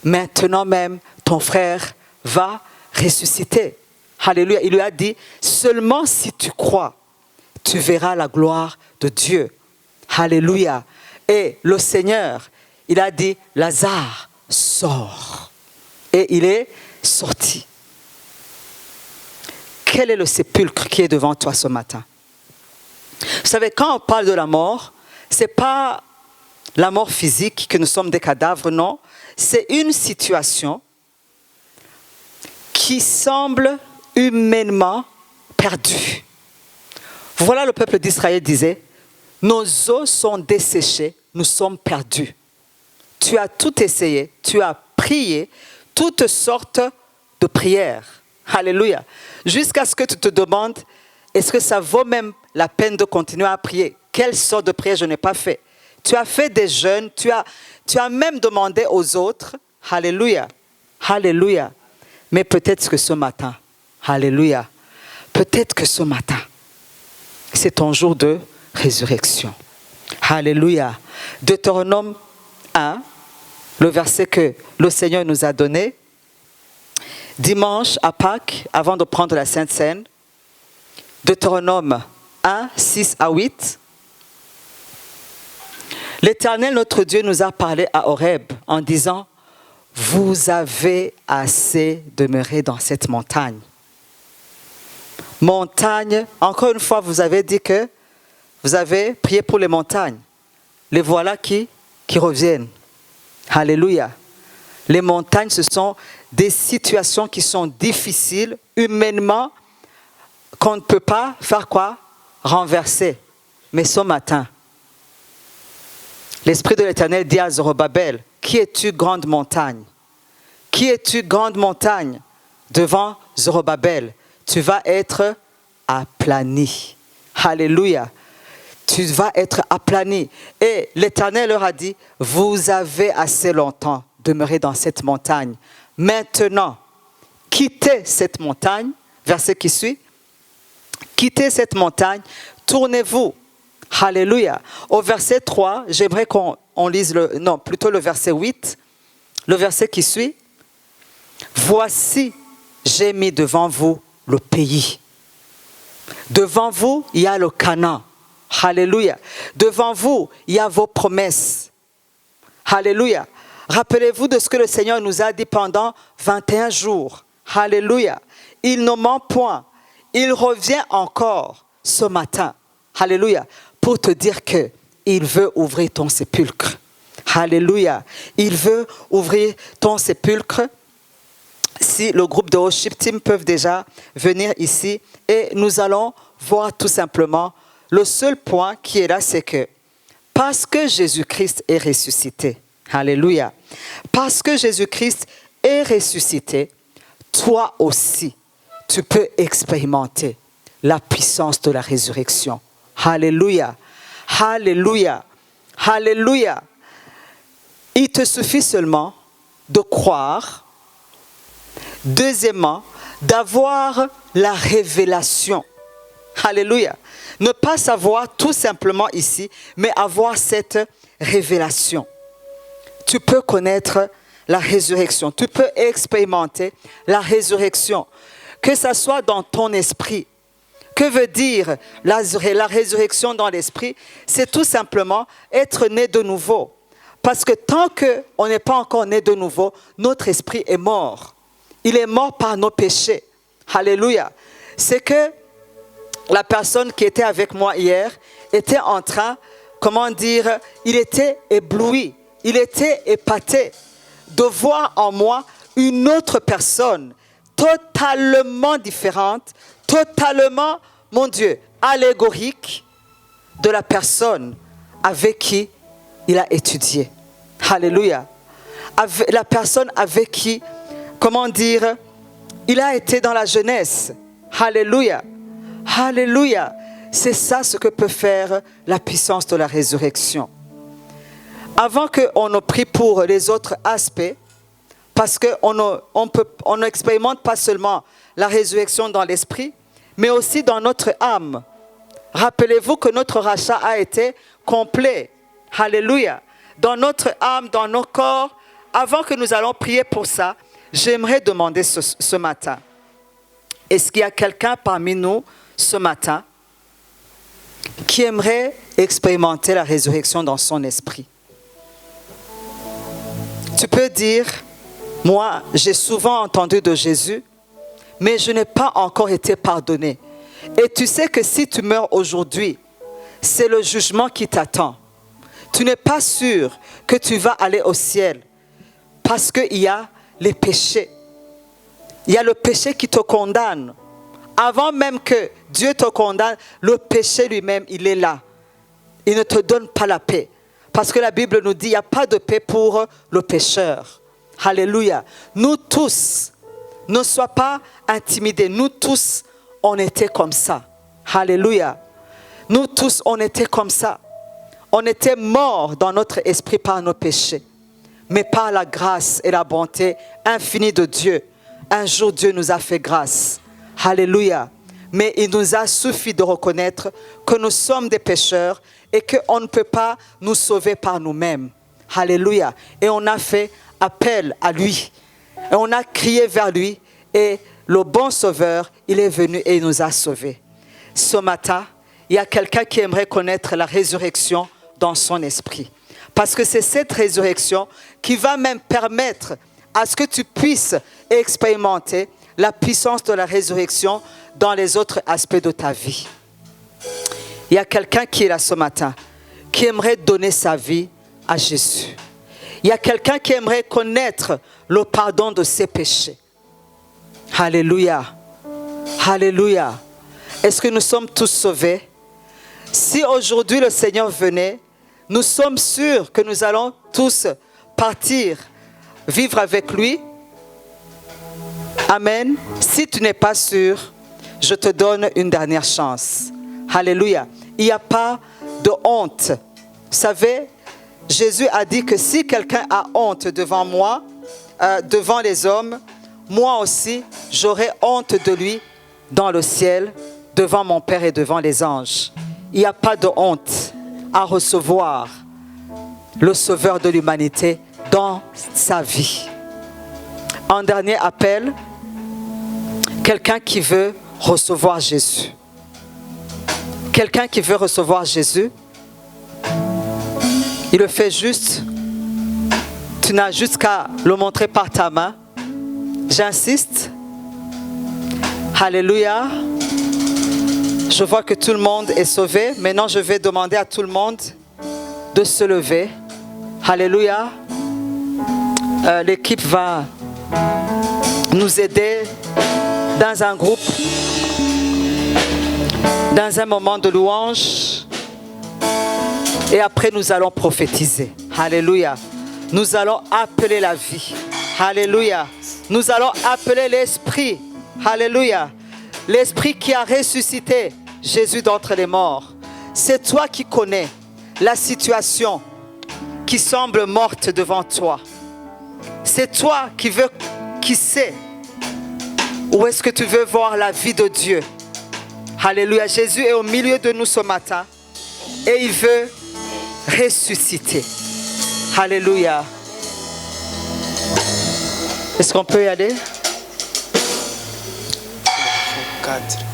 maintenant même, ton frère va ressusciter. Alléluia. Il lui a dit, seulement si tu crois, tu verras la gloire de Dieu. Alléluia. Et le Seigneur, il a dit, Lazare, sors. Et il est sorti. Quel est le sépulcre qui est devant toi ce matin? Vous savez, quand on parle de la mort, ce n'est pas la mort physique, que nous sommes des cadavres, non. C'est une situation qui semble humainement perdue. Voilà, le peuple d'Israël disait, nos os sont desséchés, nous sommes perdus. Tu as tout essayé, tu as prié, toutes sortes de prières. Alléluia. Jusqu'à ce que tu te demandes, est-ce que ça vaut même la peine de continuer à prier? Quelle sorte de prière je n'ai pas fait? Tu as fait des jeûnes, tu as même demandé aux autres. Alléluia. Alléluia. Mais peut-être que ce matin, alléluia, peut-être que ce matin, c'est ton jour de résurrection. Alléluia. Deutéronome 1, le verset que le Seigneur nous a donné, dimanche à Pâques, avant de prendre la Sainte Seine, Deutéronome 1, 6 à 8. L'Éternel, notre Dieu, nous a parlé à Horeb en disant, vous avez assez demeuré dans cette montagne. Montagne, encore une fois, vous avez dit que vous avez prié pour les montagnes. Les voilà qui reviennent. Alléluia. Les montagnes, ce sont des situations qui sont difficiles, humainement, qu'on ne peut pas faire quoi? Renverser. Mais ce matin, l'Esprit de l'Éternel dit à Zorobabel, qui es-tu, grande montagne? Qui es-tu, grande montagne? Devant Zorobabel, tu vas être aplani. Alléluia. Tu vas être aplani. Et l'Éternel leur a dit, vous avez assez longtemps demeuré dans cette montagne. Maintenant, quittez cette montagne. Verset qui suit. Quittez cette montagne, tournez-vous. Alléluia. Au verset 3, j'aimerais qu'on lise plutôt le verset 8, le verset qui suit. voici, j'ai mis devant vous le pays. Devant vous, il y a le Canaan. Alléluia. Devant vous, il y a vos promesses. Alléluia. Rappelez-vous de ce que le Seigneur nous a dit pendant 21 jours. Alléluia. Il ne ment point. Il revient encore ce matin. Alléluia. Pour te dire qu'il veut ouvrir ton sépulcre. Alléluia. Il veut ouvrir ton sépulcre. Si le groupe de worship team peuvent déjà venir ici et nous allons voir tout simplement le seul point qui est là, c'est que parce que Jésus-Christ est ressuscité, alléluia, parce que Jésus-Christ est ressuscité, toi aussi, tu peux expérimenter la puissance de la résurrection. Alléluia, alléluia, alléluia. Il te suffit seulement de croire. Deuxièmement, d'avoir la révélation. Alléluia. Ne pas savoir tout simplement ici, mais avoir cette révélation. Tu peux connaître la résurrection. Tu peux expérimenter la résurrection. Que ça soit dans ton esprit. Que veut dire la résurrection dans l'esprit? C'est tout simplement être né de nouveau. Parce que tant qu'on n'est pas encore né de nouveau, notre esprit est mort. Il est mort par nos péchés. Alléluia. C'est que la personne qui était avec moi hier était en train, comment dire, il était ébloui, il était épaté de voir en moi une autre personne totalement différente, totalement, mon Dieu, allégorique de la personne avec qui il a étudié. Alléluia. La personne avec qui, comment dire, il a été dans la jeunesse. Alléluia. Alléluia. C'est ça ce que peut faire la puissance de la résurrection. Avant qu'on ne prie pour les autres aspects, parce qu'on n'expérimente pas seulement la résurrection dans l'esprit, mais aussi dans notre âme. Rappelez-vous que notre rachat a été complet. Alléluia. Dans notre âme, dans nos corps, avant que nous allons prier pour ça, j'aimerais demander ce matin, est-ce qu'il y a quelqu'un parmi nous ce matin qui aimerait expérimenter la résurrection dans son esprit? Tu peux dire, moi, j'ai souvent entendu de Jésus, mais je n'ai pas encore été pardonné. Et tu sais que si tu meurs aujourd'hui, c'est le jugement qui t'attend. Tu n'es pas sûr que tu vas aller au ciel parce qu'il y a les péchés. Il y a le péché qui te condamne. Avant même que Dieu te condamne, le péché lui-même, il est là. Il ne te donne pas la paix. Parce que la Bible nous dit, il n'y a pas de paix pour le pécheur. Alléluia. Nous tous, ne sois pas intimidés. Nous tous, on était comme ça. Alléluia. Nous tous, on était comme ça. On était morts dans notre esprit par nos péchés. Mais par la grâce et la bonté infinie de Dieu, un jour Dieu nous a fait grâce. Alléluia. Mais il nous a suffi de reconnaître que nous sommes des pécheurs et qu'on ne peut pas nous sauver par nous-mêmes. Alléluia. Et on a fait appel à lui. Et on a crié vers lui. Et le bon sauveur, il est venu et il nous a sauvés. Ce matin, il y a quelqu'un qui aimerait connaître la résurrection dans son esprit. Parce que c'est cette résurrection qui va même permettre à ce que tu puisses expérimenter la puissance de la résurrection dans les autres aspects de ta vie. Il y a quelqu'un qui est là ce matin, qui aimerait donner sa vie à Jésus. Il y a quelqu'un qui aimerait connaître le pardon de ses péchés. Alléluia. Alléluia. Est-ce que nous sommes tous sauvés? Si aujourd'hui le Seigneur venait, nous sommes sûrs que nous allons tous partir, vivre avec lui. Amen. Si tu n'es pas sûr, je te donne une dernière chance. Alléluia. Il n'y a pas de honte. Vous savez, Jésus a dit que si quelqu'un a honte devant moi, devant les hommes, moi aussi, j'aurai honte de lui dans le ciel, devant mon Père et devant les anges. Il n'y a pas de honte à recevoir le Sauveur de l'humanité dans sa vie. un dernier appel. Quelqu'un qui veut recevoir Jésus. Quelqu'un qui veut recevoir Jésus. Il le fait juste. Tu n'as juste qu'à le montrer par ta main. J'insiste. Alléluia. Je vois que tout le monde est sauvé. Maintenant, je vais demander à tout le monde de se lever. Alléluia. L'équipe va nous aider dans un groupe, dans un moment de louange. Et après, nous allons prophétiser. Alléluia. Nous allons appeler la vie. Alléluia. Nous allons appeler l'Esprit. Alléluia. L'Esprit qui a ressuscité Jésus d'entre les morts. C'est toi qui connais la situation qui semble morte devant toi. C'est toi qui sais où est-ce que tu veux voir la vie de Dieu. Alléluia. Jésus est au milieu de nous ce matin et il veut ressusciter. Alléluia. Est-ce qu'on peut y aller?
4.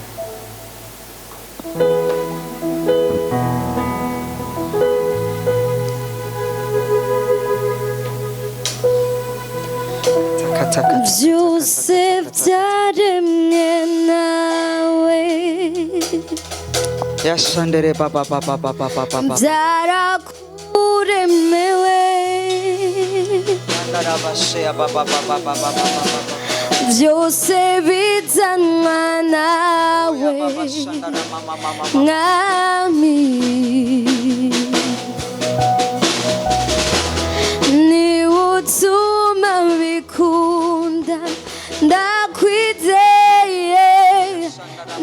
Joseph taremye nawe
Yashandere baba baba baba baba.
Ndarakuremewe byose bizanwa nawe mwami ni utuma bikunda ndakwizeye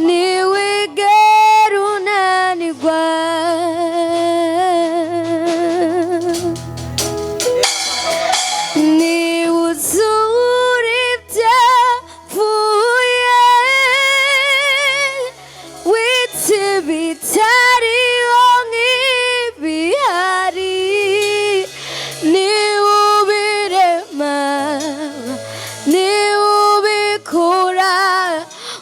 niwigera unanirwa ni uzura ibyapfuye witse bitariho nk'ibihari ni ubirema ni ubikora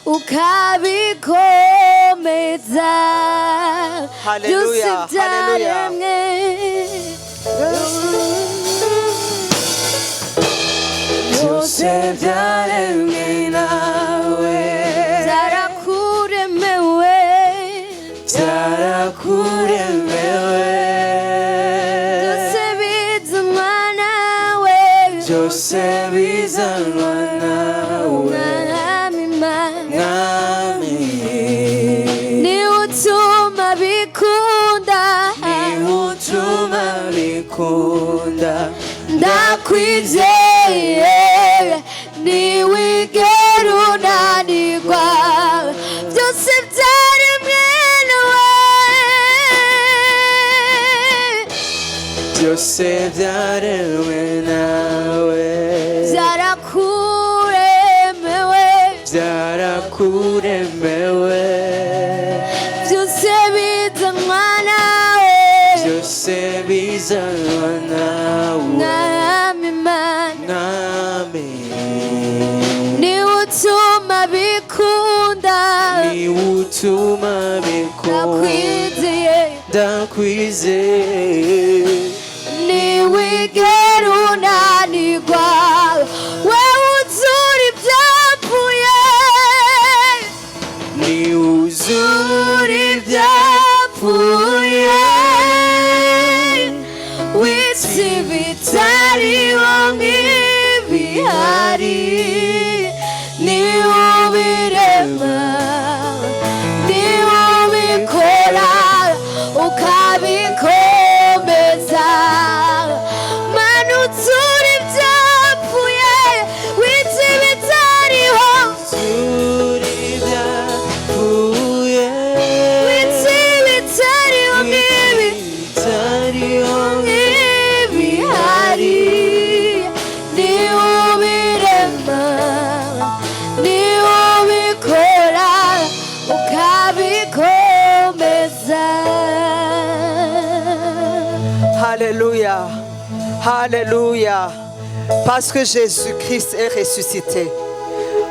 ukabikomeza byose byaremwe byose byaremwe nawe byarakuremewe byarakuremewe byose bizanwa nawe byose bizanwa nawe mwami ni utuma bikunda ni utuma bikunda ndakwizeye niwigera unanirwa byose byaremwe nawe byose byaremwe nawe byarakuremewe byarakuremewe byose bizanwa nawe byose bizanwa nawe ni utuma bikunda ni utuma bikunda ndakwizeye niwigera unanirwa wewe uzura ibyapfuye ni uzura ibyapfuye witse bitariho nk'ibihari ni ubirema ni ubikora ukabikomeza mana uzura ibyapfuye witse bitariho uzura ibyapfuye witse bitariho nk'ibihari ni ubirema ni ubikora ukabikomeza.
Alléluia. Alléluia. Parce que Jésus-Christ est ressuscité.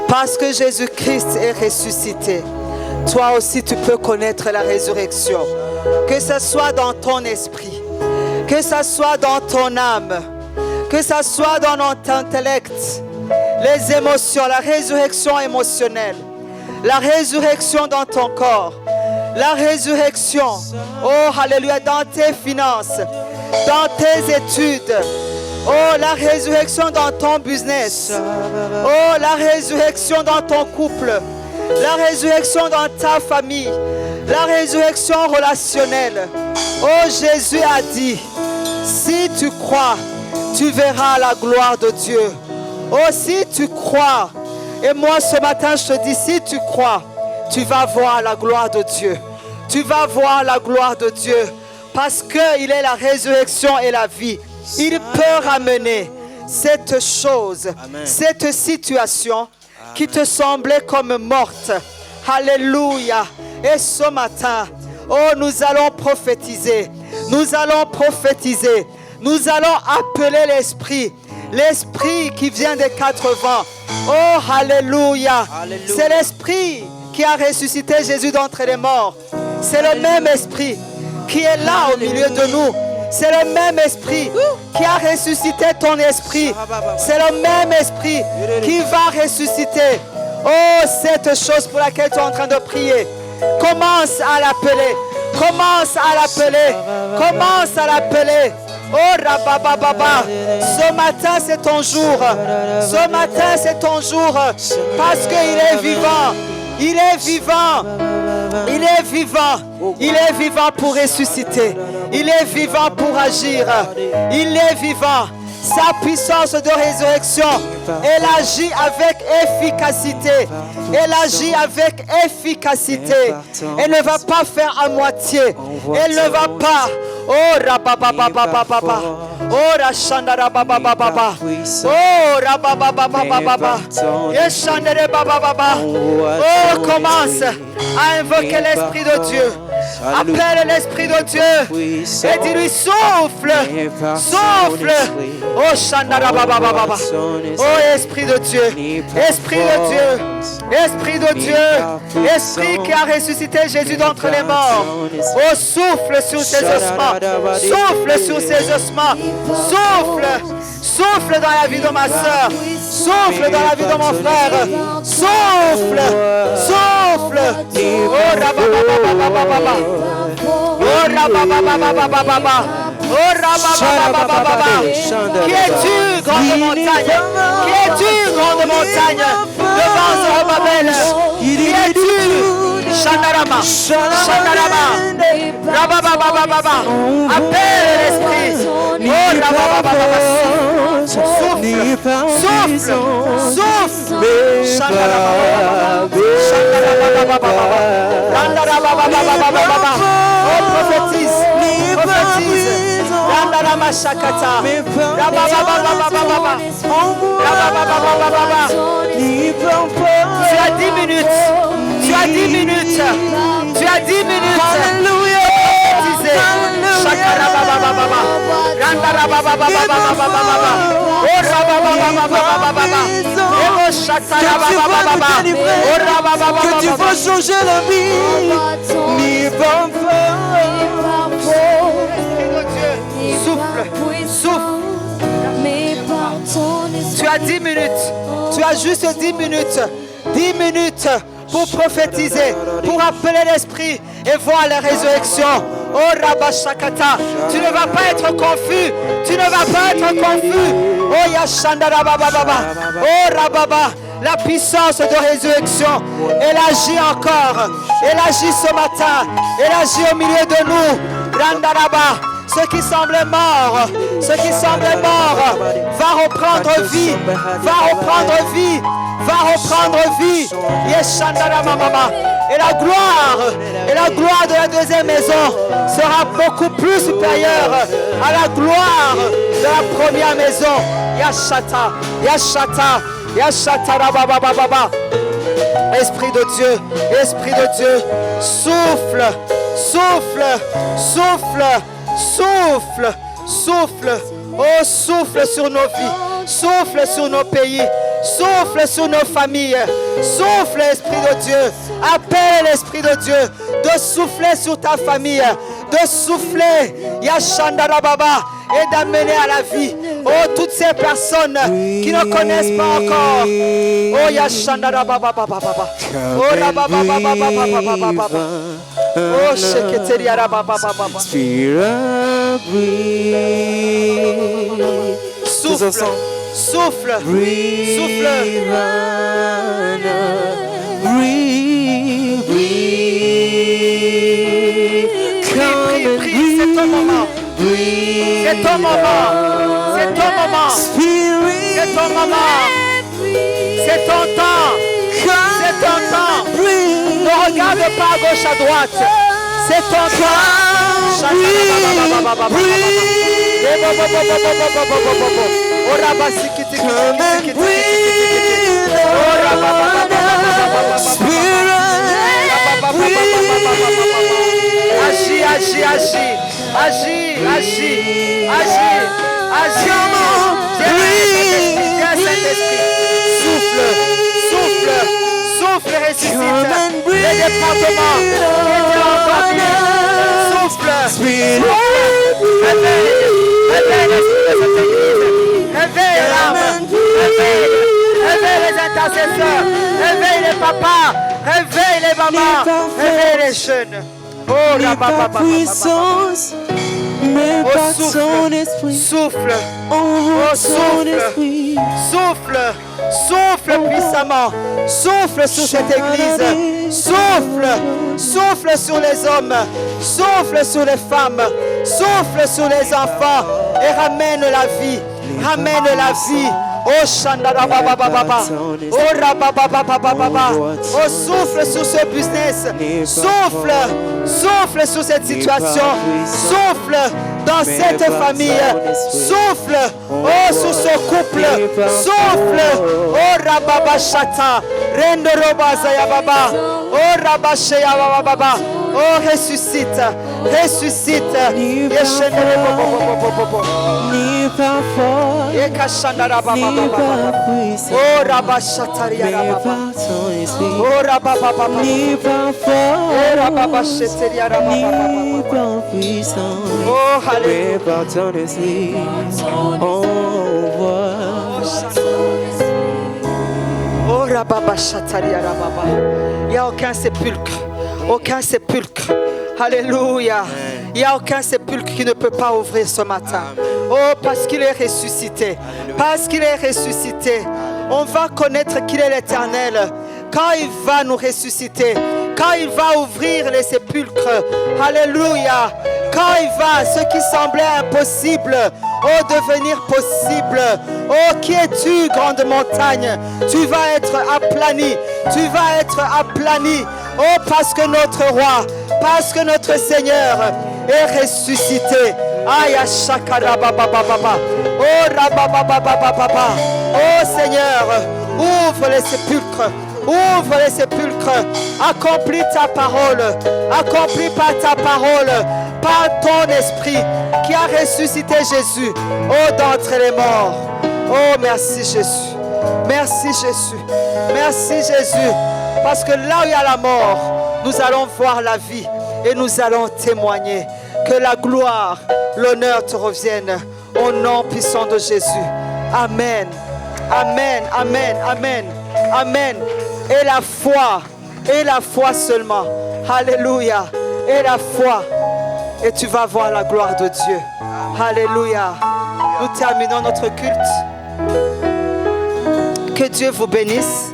Parce que Jésus-Christ est ressuscité. Toi aussi, tu peux connaître la résurrection. Que ce soit dans ton esprit, que ce soit dans ton âme, que ce soit dans ton intellect, les émotions, la résurrection émotionnelle, la résurrection dans ton corps, la résurrection, oh alléluia, dans tes finances, dans tes études, oh la résurrection dans ton business, oh la résurrection dans ton couple, la résurrection dans ta famille, la résurrection relationnelle. Oh Jésus a dit, si tu crois, tu verras la gloire de Dieu. Oh si tu crois, et moi ce matin je te dis, si tu crois, tu vas voir la gloire de Dieu. Tu vas voir la gloire de Dieu. Parce qu'il est la résurrection et la vie. Il peut ramener cette chose, cette situation qui te semblait comme morte. Alléluia. Et ce matin, oh, nous allons prophétiser. Nous allons prophétiser. Nous allons appeler l'Esprit. L'Esprit qui vient des 4 vents. Oh, alléluia. C'est l'Esprit qui a ressuscité Jésus d'entre les morts. C'est le même Esprit qui est là au milieu de nous. C'est le même Esprit qui a ressuscité ton esprit. C'est le même Esprit qui va ressusciter. Oh, cette chose pour laquelle tu es en train de prier. Commence à l'appeler. Commence à l'appeler. Commence à l'appeler. Oh, Rabababa. Ce matin, c'est ton jour. Ce matin, c'est ton jour. Parce qu'il est vivant. Il est vivant. Il est vivant. Il est vivant pour ressusciter. Il est vivant pour agir. Il est vivant. Sa puissance de résurrection, elle agit avec efficacité. Elle agit avec efficacité. Elle ne va pas faire à moitié. Elle ne va pas. Oh, rababababababa. Oh, rashandarababababa. Oh, rabababababa. Yeshandarebababa. Oh, commence à invoquer l'Esprit de Dieu. Appelle l'Esprit de Dieu et dis-lui souffle, souffle. Oh Shandarabababa. Oh Esprit de Dieu, Esprit de Dieu, Esprit de Dieu, Esprit qui a ressuscité Jésus d'entre les morts. Oh souffle sur ses ossements, souffle sur ses ossements, souffle, souffle dans la vie de ma soeur, souffle dans la vie de mon frère, souffle, souffle. Oh rabababababa. Oh rabababababa. Oh rabababababa. Qui es-tu, grande montagne? Qui es-tu, grande montagne? Devant Zorobabel. Qui es-tu? Shandarama. Shandarama. Rabababababa. Appelle l'Esprit. Oh rabababababa. Souffle. Souffle. Souffle. Shandarama. Shandarababababa. Randarabababababa. Oh prophétise. Prophétise. Randarama Shakata. Rababababababa. Rababababababa. Tu as 10 minutes. Tu as 10 minutes. Tu as 10 minutes. Alléluia. Shakarababababa. Randarabababababa. Oh rababababababa. Ego shakarababababa. Oh rabababababa.
Que tu vas changer la vie. N'y va pas.
Souffle, souffle. Tu as 10 minutes. Tu as juste 10 minutes. 10 minutes pour prophétiser, pour appeler l'Esprit et voir la résurrection. Oh Rabashakata, tu ne vas pas être confus. Tu ne vas pas être confus. Oh Yashandarabababa. Oh Rababa. La puissance de résurrection, elle agit encore. Elle agit ce matin. Elle agit au milieu de nous. Randaraba. Ce qui semblait mort, ce qui semblait mort, va reprendre vie, va reprendre vie, va reprendre vie. Yeshandaramamama. Et la gloire de la deuxième maison sera beaucoup plus supérieure à la gloire de la première maison. Yashata, Yashata, Yashata rababababa. Esprit de Dieu, Esprit de Dieu, souffle, souffle, souffle. Souffle, souffle, oh souffle sur nos vies, Souffle sur nos pays. Souffle sur nos familles. Souffle, Esprit de Dieu. Appelle l'Esprit de Dieu de souffler sur ta famille. De souffler. Yashandara Baba. Et d'amener à la vie. Oh, toutes ces personnes qui ne connaissent pas encore. Oh, Yashandara Baba Baba Baba. Oh, Rababa Baba Baba Baba Baba. Oh, Sheketeria Rababa Baba.
Spirit, breathe.
Souffle, souffle, souffle.
Breathe, breathe.
Prie, prie, c'est ton moment. C'est ton moment. C'est ton moment. C'est ton moment. C'est ton temps. C'est ton temps. Ne regarde pas à gauche, à droite. C'est ton temps. Agis, agis, agis. Agis, agis, agis, agis. Viens, Saint-Esprit. Souffle, souffle, souffle et ressuscite. Les départements qui étaient endormis. Souffle. Réveille, réveille l'esprit de cette église. Réveille l'âme. Réveille, réveille les intercesseurs. Réveille les papas. Réveille les mamans. Réveille les jeunes. Oh, la papa,
puissance, mais pas son esprit.
Souffle.
Oh, son
souffle.
esprit.
Souffle. Souffle puissamment. Souffle sur cette église. Souffle. Souffle sur les hommes. Souffle sur les femmes. Souffle sur les enfants. Et ramène la vie. Ramène la vie. Oh Shandara Baba Baba. Oh Rababa Baba Baba. Oh souffle sur ce business. Souffle. Souffle sur cette situation. Souffle dans cette famille. Souffle. Oh sur ce couple. Souffle. Oh Rababa Shata. Rendo Robazaya Baba. Oh Rabashaya Baba Baba. Oh ressuscite. Ressuscite. Yeshenere Bobo Bobo Bobo.
Ni pas fort,
Ekashandara Baba
ni
Baba.
pas puissant,
Oh Rabashataria
mais
Baba.
par son esprit.
Oh Rababa Baba.
Ni pas fort,
Oh Rababa Sheteria
ni
Baba.
pas puissant,
Oh
mais
Alléluia.
par ton esprit. On voit.
Oh Rababa Shataria Baba. Il n'y a aucun sépulcre. Aucun sépulcre. Alléluia. Il n'y a aucun sépulcre qui ne peut pas ouvrir ce matin. Oh, parce qu'il est ressuscité. Parce qu'il est ressuscité. On va connaître qu'il est l'Éternel. Quand il va nous ressusciter. Quand il va ouvrir les sépulcres. Alléluia. Quand il va, ce qui semblait impossible, oh, devenir possible. Oh, qui es-tu, grande montagne? Tu vas être aplani. Tu vas être aplani. Oh, parce que notre roi, parce que notre Seigneur est ressuscité. Aïe, Shakara Baba Baba. Oh, Rababa Baba. Oh, Seigneur, ouvre les sépulcres. Ouvre les sépulcres. Accomplis ta parole. Accomplis par ta parole, par ton esprit qui a ressuscité Jésus. Oh, d'entre les morts. Oh, merci Jésus. Merci Jésus. Merci Jésus. Parce que là où il y a la mort, nous allons voir la vie et nous allons témoigner. Que la gloire, l'honneur te reviennent au nom puissant de Jésus. Amen. Amen. Amen. Amen. Amen. Et la foi seulement. Alléluia. Et la foi. Et tu vas voir la gloire de Dieu. Alléluia. Nous terminons notre culte. Que Dieu vous bénisse.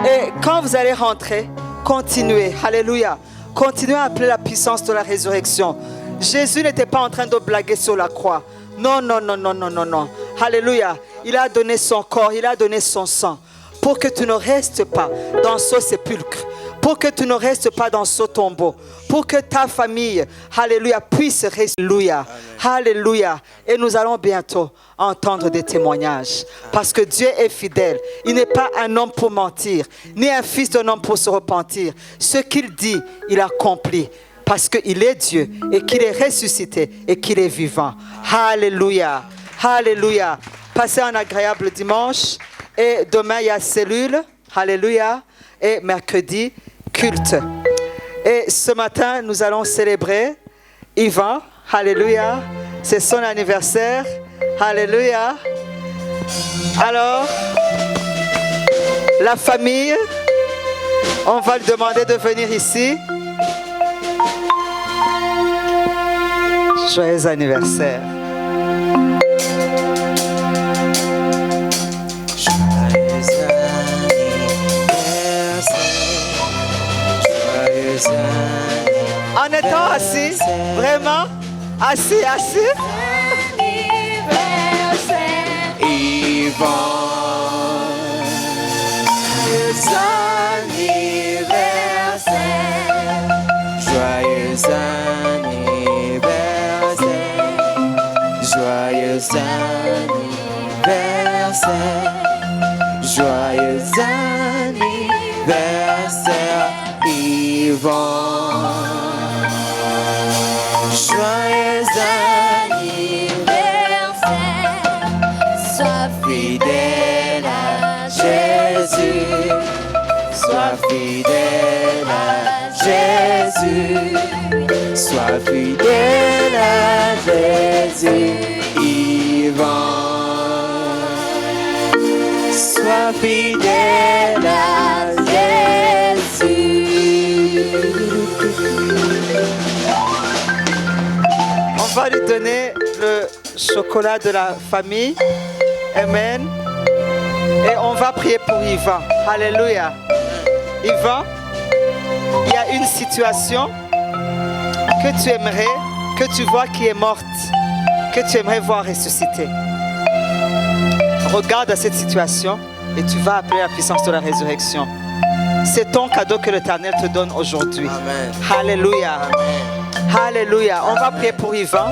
Et quand vous allez rentrer, continuez. Alléluia. Continuez à appeler la puissance de la résurrection. Jésus n'était pas en train de blaguer sur la croix. Non, non, non, non, non, non, non. Alléluia. Il a donné son corps, il a donné son sang pour que tu ne restes pas dans ce sépulcre, pour que tu ne restes pas dans ce tombeau, pour que ta famille, alléluia, puisse rester. Alléluia. Alléluia. Et nous allons bientôt entendre des témoignages. Parce que Dieu est fidèle. Il n'est pas un homme pour mentir, ni un fils d'un homme pour se repentir. Ce qu'il dit, il accomplit. Parce qu'il est Dieu et qu'il est ressuscité et qu'il est vivant. Alléluia. Alléluia. Passez un agréable dimanche. Et demain, il y a cellule. Alléluia. Et mercredi, culte. Et ce matin, nous allons célébrer Yvan. Alléluia. C'est son anniversaire. Alléluia. Alors, la famille, on va lui demander de venir ici. Joyeux anniversaire. En étant assis, vraiment, assis.
Yvan, joyeux anniversaire, joyeux anniversaire, joyeux anniversaire, Yvan. Joyeux anniversaire, sois fidèle à Jésus, sois fidèle à Jésus, sois fidèle à Jésus, Yvan. Sois fidèle à Jésus.
On va lui donner le chocolat de la famille. Amen. Et on va prier pour Yvan. Alléluia. Yvan, il y a une situation que tu aimerais, que tu vois qui est morte, que tu aimerais voir ressusciter. Regarde à cette situation et tu vas appeler la puissance de la résurrection. C'est ton cadeau que l'Éternel te donne aujourd'hui.
Amen.
Alléluia.
Amen.
Alléluia. On va prier pour Yvan.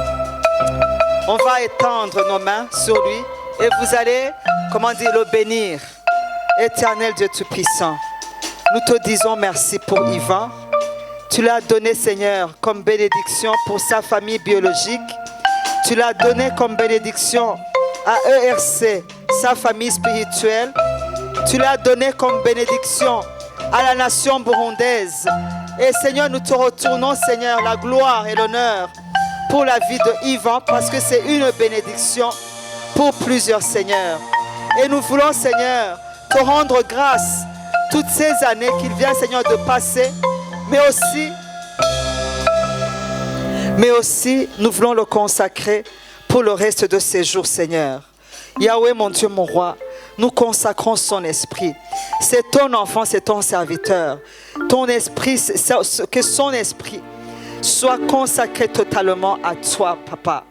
On va étendre nos mains sur lui et vous allez, le bénir. Éternel Dieu Tout-Puissant, nous te disons merci pour Yvan. Tu l'as donné, Seigneur, comme bénédiction pour sa famille biologique. Tu l'as donné comme bénédiction à ERC, sa famille spirituelle. Tu l'as donné comme bénédiction à la nation burundaise. Et Seigneur, nous te retournons, Seigneur, la gloire et l'honneur pour la vie de Yvan, parce que c'est une bénédiction pour plusieurs, Seigneur. Et nous voulons, Seigneur, te rendre grâce toutes ces années qu'il vient, Seigneur, de passer, mais aussi, nous voulons le consacrer pour le reste de ses jours, Seigneur. Yahweh, mon Dieu, mon roi, nous consacrons son esprit. C'est ton enfant, c'est ton serviteur. Ton esprit, que son esprit soit consacré totalement à toi, Papa.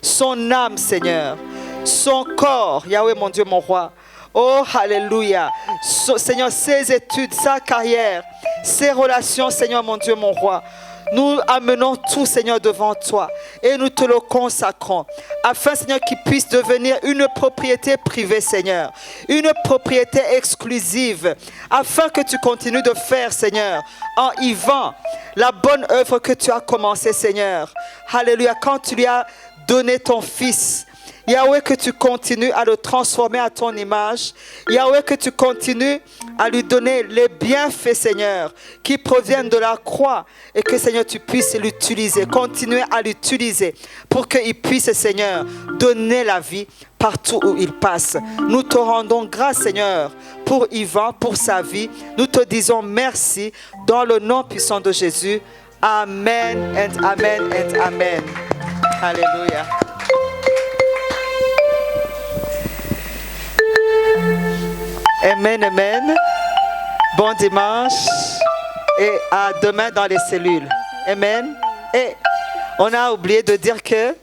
Son âme, Seigneur. Son corps, Yahweh, mon Dieu, mon roi. Oh, alléluia. Seigneur, ses études, sa carrière, ses relations, Seigneur, mon Dieu, mon roi. Nous amenons tout, Seigneur, devant toi et nous te le consacrons afin, Seigneur, qu'il puisse devenir une propriété privée, Seigneur, une propriété exclusive, afin que tu continues de faire, Seigneur, en Yvan, la bonne œuvre que tu as commencée, Seigneur. Alléluia, quand tu lui as donné ton fils, Yahweh, que tu continues à le transformer à ton image. Yahweh, que tu continues à lui donner les bienfaits, Seigneur, qui proviennent de la croix. Et que, Seigneur, tu puisses l'utiliser, continuer à l'utiliser pour qu'il puisse, Seigneur, donner la vie partout où il passe. Nous te rendons grâce, Seigneur, pour Yvan, pour sa vie. Nous te disons merci dans le nom puissant de Jésus. Amen and amen and amen. Alléluia. Amen, amen. Bon dimanche et à demain dans les cellules. Amen. Et on a oublié de dire que